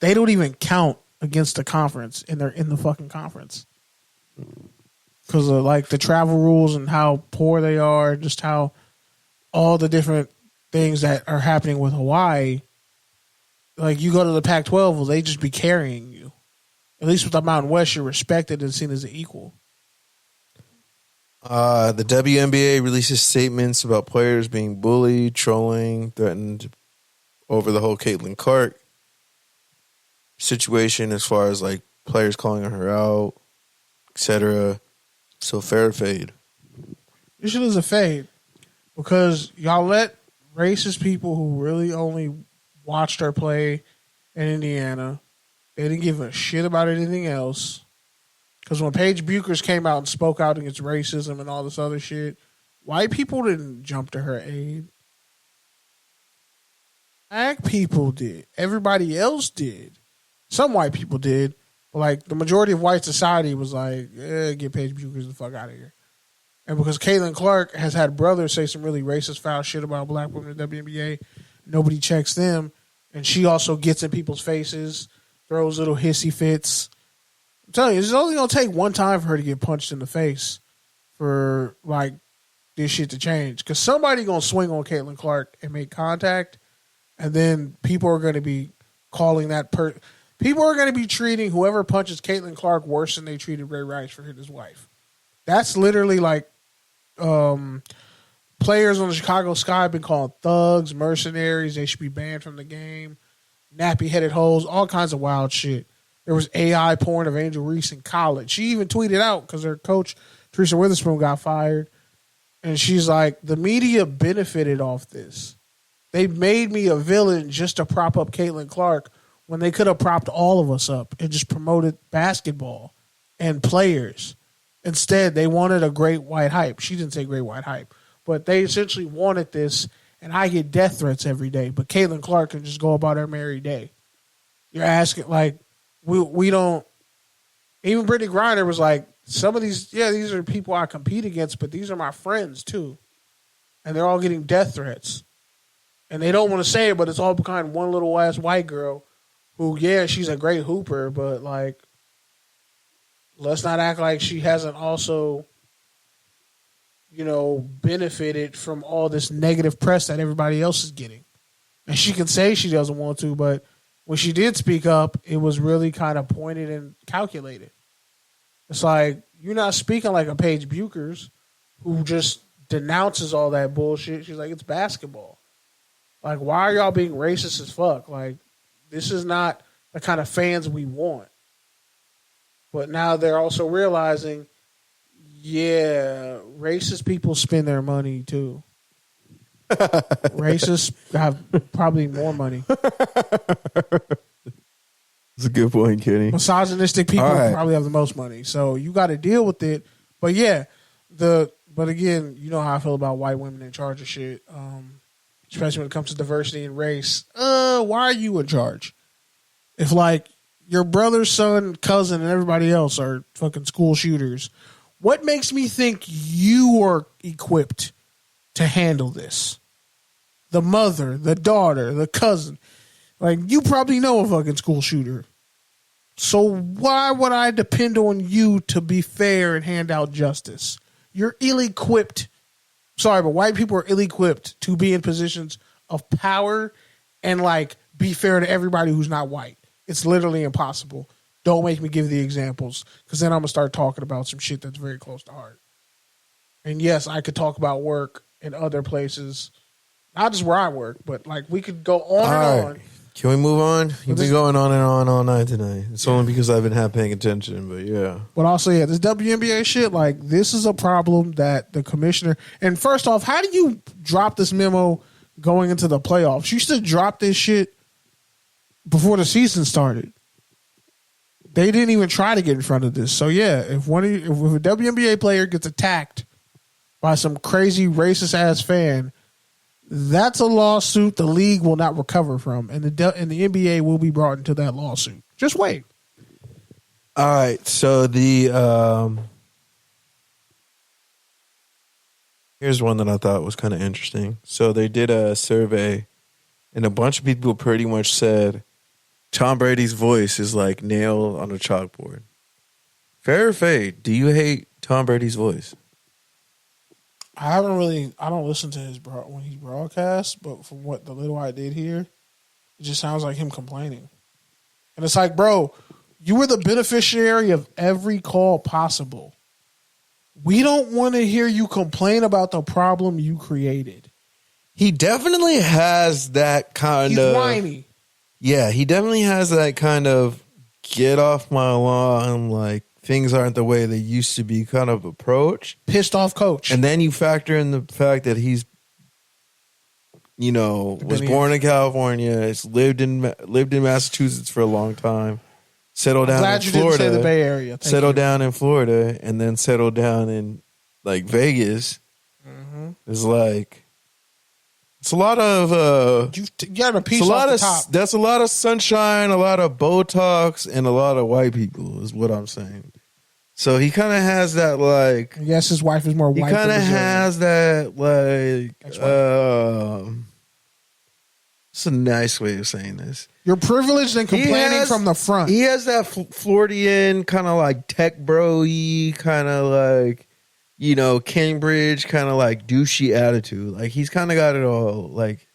They don't even count against the conference, and they're in the fucking conference because of like the travel rules and how poor they are, just how all the different things that are happening with Hawaii. Like, you go to the Pac-12, will they just be carrying you? At least with the Mountain West, you're respected and seen as an equal. The WNBA releases statements about players being bullied, trolling, threatened over the whole Caitlin Clark situation, as far as like players calling her out, etc. So fair fade. This shit is a fade because y'all let racist people who really only watched her play in Indiana. They didn't give a shit about anything else. Because when Paige Buchers came out and spoke out against racism and all this other shit, white people didn't jump to her aid. Black people did. Everybody else did. Some white people did. But like the majority of white society was like, get Paige Buchers the fuck out of here. And because Caitlin Clark has had brothers say some really racist, foul shit about black women in the WNBA, nobody checks them. And she also gets in people's faces, throws little hissy fits. I'm telling you, it's only going to take one time for her to get punched in the face for, like, this shit to change. Because somebody going to swing on Caitlin Clark and make contact, and then people are going to be calling that people are going to be treating whoever punches Caitlin Clark worse than they treated Ray Rice for hitting his wife. That's literally like players on the Chicago Sky have been called thugs, mercenaries. They should be banned from the game. Nappy-headed hoes, all kinds of wild shit. There was AI porn of Angel Reese in college. She even tweeted out because her coach, Teresa Witherspoon, got fired. And she's like, the media benefited off this. They made me a villain just to prop up Caitlin Clark when they could have propped all of us up and just promoted basketball and players. Instead, they wanted a great white hype. She didn't say great white hype. But they essentially wanted this, and I get death threats every day. But Caitlin Clark can just go about her merry day. You're asking, like, we don't. Even Brittany Griner was like, some of these, these are people I compete against, but these are my friends too, and they're all getting death threats, and they don't want to say it, but it's all behind one little ass white girl, who she's a great hooper, but like, let's not act like she hasn't also, benefited from all this negative press that everybody else is getting, and she can say she doesn't want to, but when she did speak up, it was really kind of pointed and calculated. It's like, you're not speaking like a Paige Buchers who just denounces all that bullshit. She's like, it's basketball. Like, why are y'all being racist as fuck? Like, this is not the kind of fans we want. But now they're also realizing, racist people spend their money too. Racists have probably more money. That's a good point, Kenny. Misogynistic people probably have the most money, so you got to deal with it. But but again, you know how I feel about white women in charge of shit, especially when it comes to diversity and race. Why are you in charge? If like your brother, son, cousin, and everybody else are fucking school shooters, what makes me think you are equipped to handle this? The mother, the daughter, the cousin. Like, you probably know a fucking school shooter. So why would I depend on you to be fair and hand out justice? You're ill-equipped. Sorry, but white people are ill-equipped to be in positions of power and, like, be fair to everybody who's not white. It's literally impossible. Don't make me give the examples, because then I'm going to start talking about some shit that's very close to heart. And yes, I could talk about work in other places, not just where I work, but like we could go on and on. Can we move on? You've been going on and on all night tonight. It's only because I've been paying attention, but yeah. But also, this WNBA shit, like, this is a problem that the commissioner... And first off, how do you drop this memo going into the playoffs? You should drop this shit before the season started. They didn't even try to get in front of this. So, if a WNBA player gets attacked by some crazy racist-ass fan... That's a lawsuit the league will not recover from, and the NBA will be brought into that lawsuit. Just wait. All right, so here's one that I thought was kind of interesting. So they did a survey, and a bunch of people pretty much said Tom Brady's voice is like nail on a chalkboard. Fair or fade? Do you hate Tom Brady's voice? I don't listen to when he broadcasts, but from what the little I did hear, it just sounds like him complaining. And it's like, bro, you were the beneficiary of every call possible. We don't want to hear you complain about the problem you created. He definitely has that kind of... He's whiny. Yeah, he definitely has that kind of get off my lawn, like things aren't the way they used to be kind of approach. Pissed off coach. And then you factor in the fact that he's, was born in California, has lived in Massachusetts for a long time, settled down in Florida. Glad you didn't say the Bay Area. Settled down in Florida, and then settled down in like Vegas. Mm-hmm. It's like it's a lot of you got a piece off the top. That's a lot of sunshine, a lot of Botox, and a lot of white people. Is what I'm saying. So he kind of has that like. Yes, his wife is more white. He kind of has that like. It's a nice way of saying this. You're privileged and complaining from the front. He has that Floridian kind of like tech bro-y, kind of like, Cambridge kind of like douchey attitude. Like he's kind of got it all. Like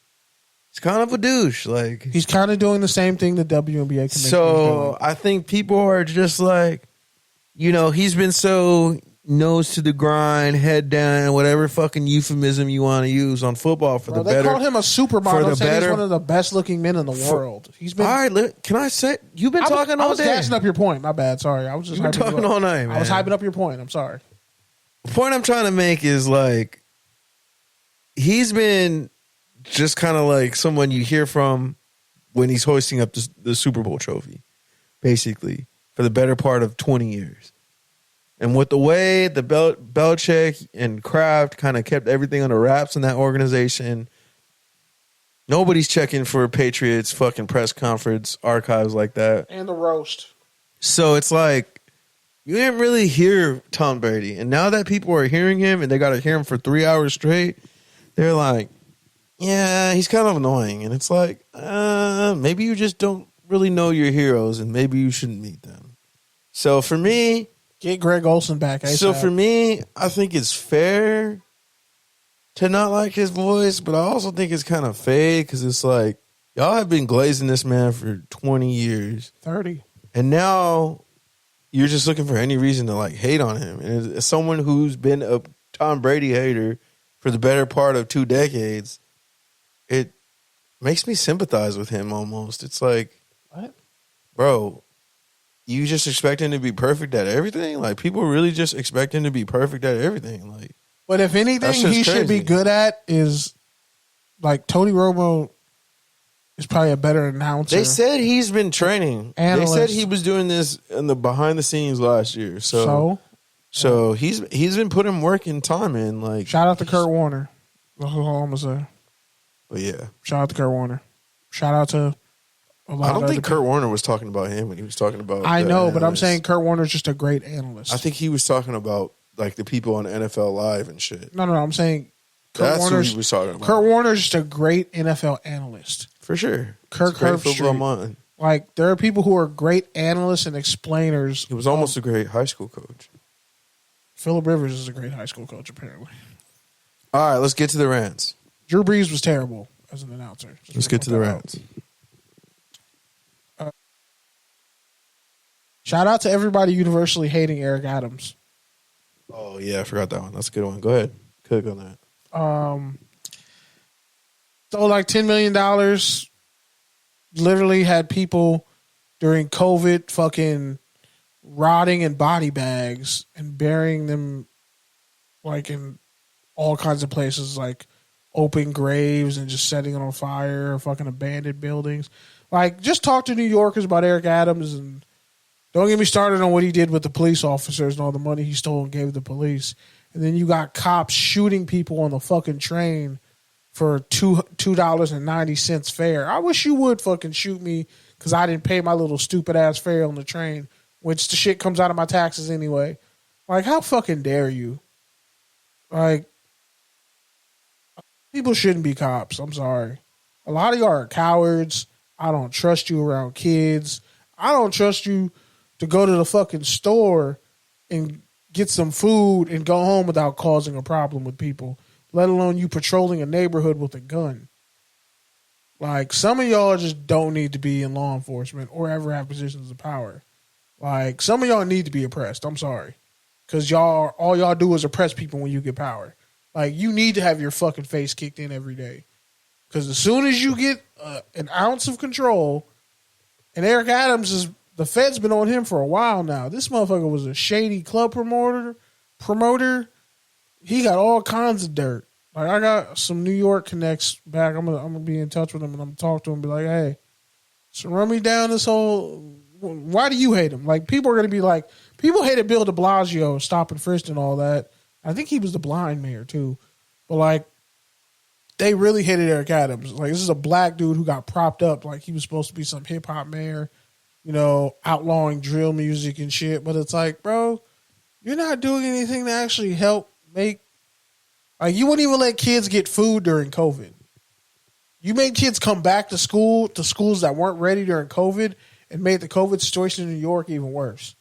he's kind of a douche. Like he's kind of doing the same thing the WNBA commissioner is doing. So I think people are just like, he's been so nose to the grind, head down, whatever fucking euphemism you want to use on football for the better. They called him a supermodel. Saying he's one of the best looking men in the world. He's been. All right, can I say you've been talking all day? I was gassing up your point. My bad. Sorry, I was just talking all night. Man. I was hyping up your point. I'm sorry. The point I'm trying to make is like he's been just kind of like someone you hear from when he's hoisting up the Super Bowl trophy, basically for the better part of 20 years. And with the way the Belichick and Kraft kind of kept everything under wraps in that organization, nobody's checking for Patriots fucking press conference archives like that. And the roast. So it's like, you didn't really hear Tom Brady. And now that people are hearing him and they got to hear him for 3 hours straight, they're like, yeah, he's kind of annoying. And it's like, maybe you just don't really know your heroes and maybe you shouldn't meet them. So for me... Get Greg Olsen back. ASAP. So for me, I think it's fair to not like his voice, but I also think it's kind of fake because it's like, y'all have been glazing this man for 20 years. 30. And now you're just looking for any reason to like hate on him. And as someone who's been a Tom Brady hater for the better part of 2 decades, it makes me sympathize with him almost. It's like, what? Bro, you just expect him to be perfect at everything? Like, people really just expect him to be perfect at everything. Like, but if anything he should be good at is, like, Tony Romo is probably a better announcer. They said he's been training. Analyst. They said he was doing this in the behind the scenes last year. So he's been putting work and time in. Like, shout out to Kurt Warner. That's all I'm gonna say. But yeah, shout out to Kurt Warner. Shout out to. I don't think Kurt Warner was talking about him when he was talking about. I know, but I'm saying Kurt Warner's just a great analyst. I think he was talking about like the people on NFL Live and shit. No, I'm saying That's what he was talking about. Kurt Warner's just a great NFL analyst. For sure. Kirk Herbstreit. Like, there are people who are great analysts and explainers. He was almost a great high school coach. Phillip Rivers is a great high school coach, apparently. All right, let's get to the rants. Drew Brees was terrible as an announcer. Let's get to the rants. Shout out to everybody universally hating Eric Adams. Oh, yeah, I forgot that one. That's a good one. Go ahead. Cook on that. So, like, $10 million, literally had people during COVID fucking rotting in body bags and burying them, like, in all kinds of places, like open graves and just setting it on fire, fucking abandoned buildings. Like, just talk to New Yorkers about Eric Adams and don't get me started on what he did with the police officers and all the money he stole and gave the police. And then you got cops shooting people on the fucking train for $2.90 fare. I wish you would fucking shoot me because I didn't pay my little stupid ass fare on the train, which the shit comes out of my taxes anyway. Like, how fucking dare you? Like, people shouldn't be cops. I'm sorry. A lot of y'all are cowards. I don't trust you around kids. I don't trust you to go to the fucking store and get some food and go home without causing a problem with people, let alone you patrolling a neighborhood with a gun. Like, some of y'all just don't need to be in law enforcement or ever have positions of power. Like, some of y'all need to be oppressed. I'm sorry. Because all y'all do is oppress people when you get power. Like, you need to have your fucking face kicked in every day. Because as soon as you get an ounce of control, and Eric Adams is the Fed's been on him for a while now. This motherfucker was a shady club promoter. He got all kinds of dirt. Like, I got some New York connects back. I'm gonna be in touch with him, and I'm gonna talk to him and be like, hey, so run me down this whole. Why do you hate him? Like, people are gonna be like, people hated Bill de Blasio, stop and frisk and all that. I think he was the blind mayor too, but like, they really hated Eric Adams. Like, this is a black dude who got propped up like he was supposed to be some hip hop mayor, you know, outlawing drill music and shit. But it's like, bro, you're not doing anything to actually help make. Like, you wouldn't even let kids get food during COVID. You made kids come back to school, to schools that weren't ready during COVID, and made the COVID situation in New York even worse.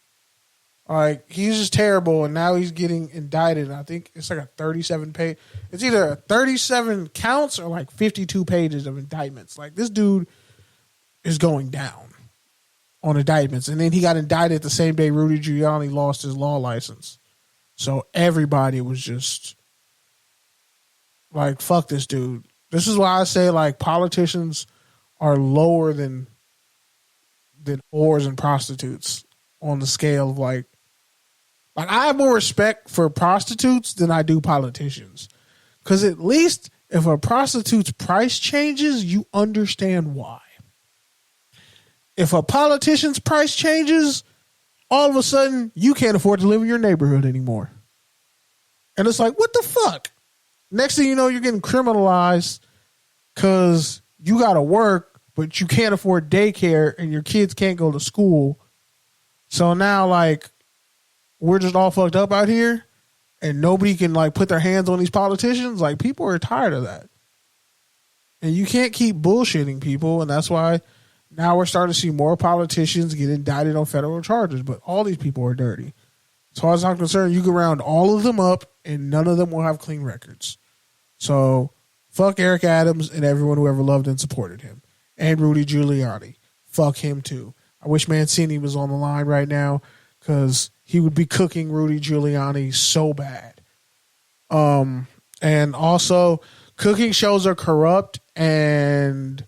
Like, he's just terrible, and now he's getting indicted. And I think it's like a 37 page. It's either 37 counts or like 52 pages of indictments. Like, this dude is going down on indictments. And then he got indicted the same day Rudy Giuliani lost his law license. So everybody was just like, fuck this dude. This is why I say, like, politicians are lower than whores and prostitutes on the scale of like I have more respect for prostitutes than I do politicians. Because at least if a prostitute's price changes, you understand why. If a politician's price changes, all of a sudden you can't afford to live in your neighborhood anymore. And it's like, what the fuck? Next thing you know, you're getting criminalized because you got to work, but you can't afford daycare and your kids can't go to school. So now, like, we're just all fucked up out here and nobody can, like, put their hands on these politicians. Like, people are tired of that. And you can't keep bullshitting people. And that's why now we're starting to see more politicians get indicted on federal charges. But all these people are dirty. As far as I'm concerned, you can round all of them up and none of them will have clean records. So fuck Eric Adams and everyone who ever loved and supported him. And Rudy Giuliani. Fuck him too. I wish Mancini was on the line right now because he would be cooking Rudy Giuliani so bad. And also, cooking shows are corrupt, and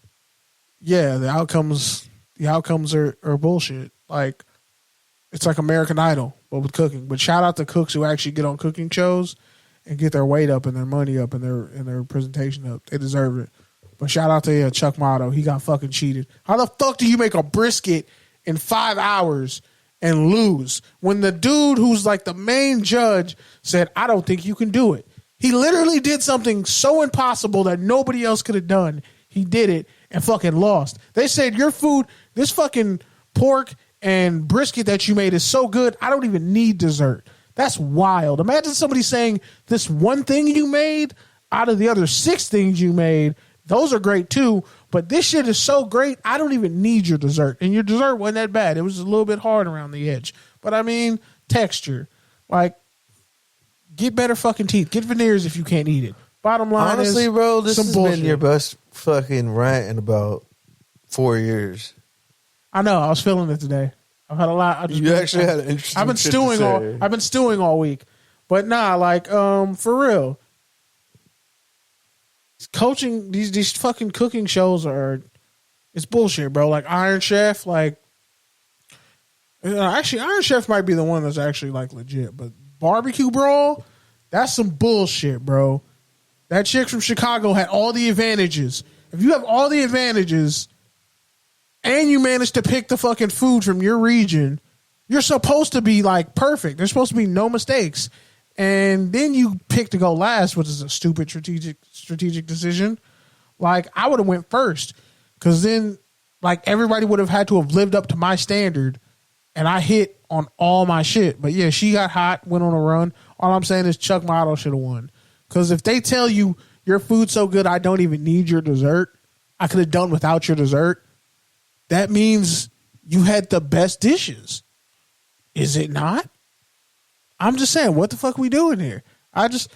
yeah, the outcomes are bullshit. Like, it's like American Idol, but with cooking. But shout out to cooks who actually get on cooking shows and get their weight up and their money up and their presentation up. They deserve it. But shout out to Chuck Motto. He got fucking cheated. How the fuck do you make a brisket in 5 hours and lose when the dude who's like the main judge said, I don't think you can do it? He literally did something so impossible that nobody else could have done. He did it and fucking lost. They said, your food, this fucking pork and brisket that you made is so good, I don't even need dessert. That's wild. Imagine somebody saying this one thing you made out of the other 6 things you made. Those are great too, but this shit is so great, I don't even need your dessert. And your dessert wasn't that bad. It was a little bit hard around the edge. But I mean, texture. Like, get better fucking teeth. Get veneers if you can't eat it. Bottom line honestly, is, bro, this has bullshit. been your best fucking rant in about 4 years. I know. I was feeling it today. I've had a lot. You actually had an interesting. I've been stewing all week, but nah, like, for real. Coaching these fucking cooking shows it's bullshit, bro. Like Iron Chef, like, actually Iron Chef might be the one that's actually like legit, but Barbecue Brawl, that's some bullshit, bro. That chick from Chicago had all the advantages. If you have all the advantages and you manage to pick the fucking food from your region, you're supposed to be like perfect. There's supposed to be no mistakes. And then you pick to go last, which is a stupid strategic decision. Like, I would have went first because then, like, everybody would have had to have lived up to my standard, and I hit on all my shit. But yeah, she got hot, went on a run. All I'm saying is Chuck Motto should have won, because if they tell you your food's so good I don't even need your dessert, I could have done without your dessert, that means you had the best dishes. Is it not? I'm just saying, what the fuck are we doing here? I just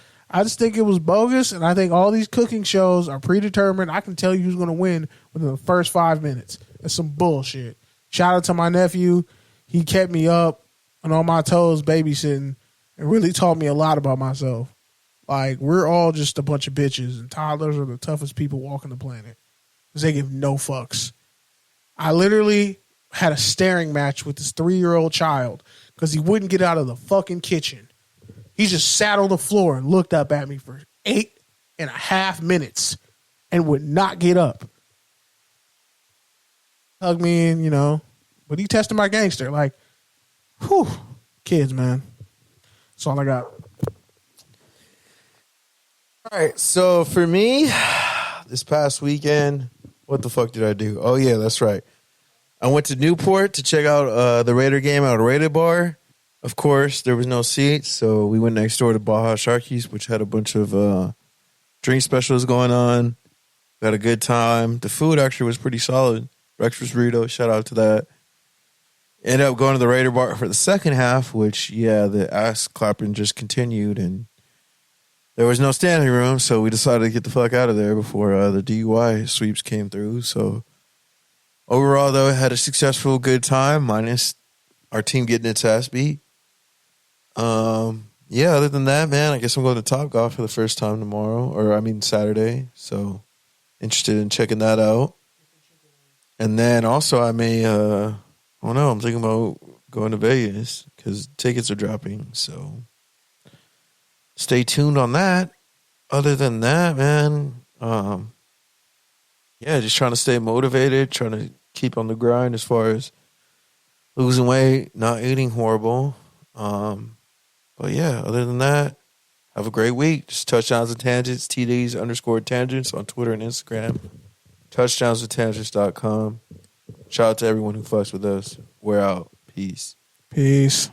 think it was bogus, and I think all these cooking shows are predetermined. I can tell you who's going to win within the first 5 minutes. It's some bullshit. Shout out to my nephew. He kept me up and on my toes babysitting and really taught me a lot about myself. Like, we're all just a bunch of bitches, and toddlers are the toughest people walking the planet because they give no fucks. I literally had a staring match with his 3-year-old child because he wouldn't get out of the fucking kitchen. He just sat on the floor and looked up at me for 8.5 minutes and would not get up. Hugged me and, but he tested my gangster. Like, whew, kids, man. That's all I got. All right, so for me, this past weekend, what the fuck did I do? Oh, yeah, that's right. I went to Newport to check out the Raider game at a Raider bar. Of course, there was no seats, so we went next door to Baja Sharkies, which had a bunch of drink specials going on. We had a good time. The food actually was pretty solid. Breakfast burrito, shout out to that. Ended up going to the Raider bar for the second half, which, the ass clapping just continued, and there was no standing room, so we decided to get the fuck out of there before the DUI sweeps came through. So overall, though, I had a successful, good time, minus our team getting its ass beat. Other than that, man, I guess I'm going to Topgolf for the first time Saturday. So interested in checking that out. And then also I may, I'm thinking about going to Vegas because tickets are dropping. So stay tuned on that. Other than that, man, just trying to stay motivated, trying to keep on the grind as far as losing weight, not eating horrible. Other than that, have a great week. Just touchdowns and tangents, TDs_tangents on Twitter and Instagram. Touchdownsandtangents.com. Shout out to everyone who fucks with us. We're out. Peace. Peace.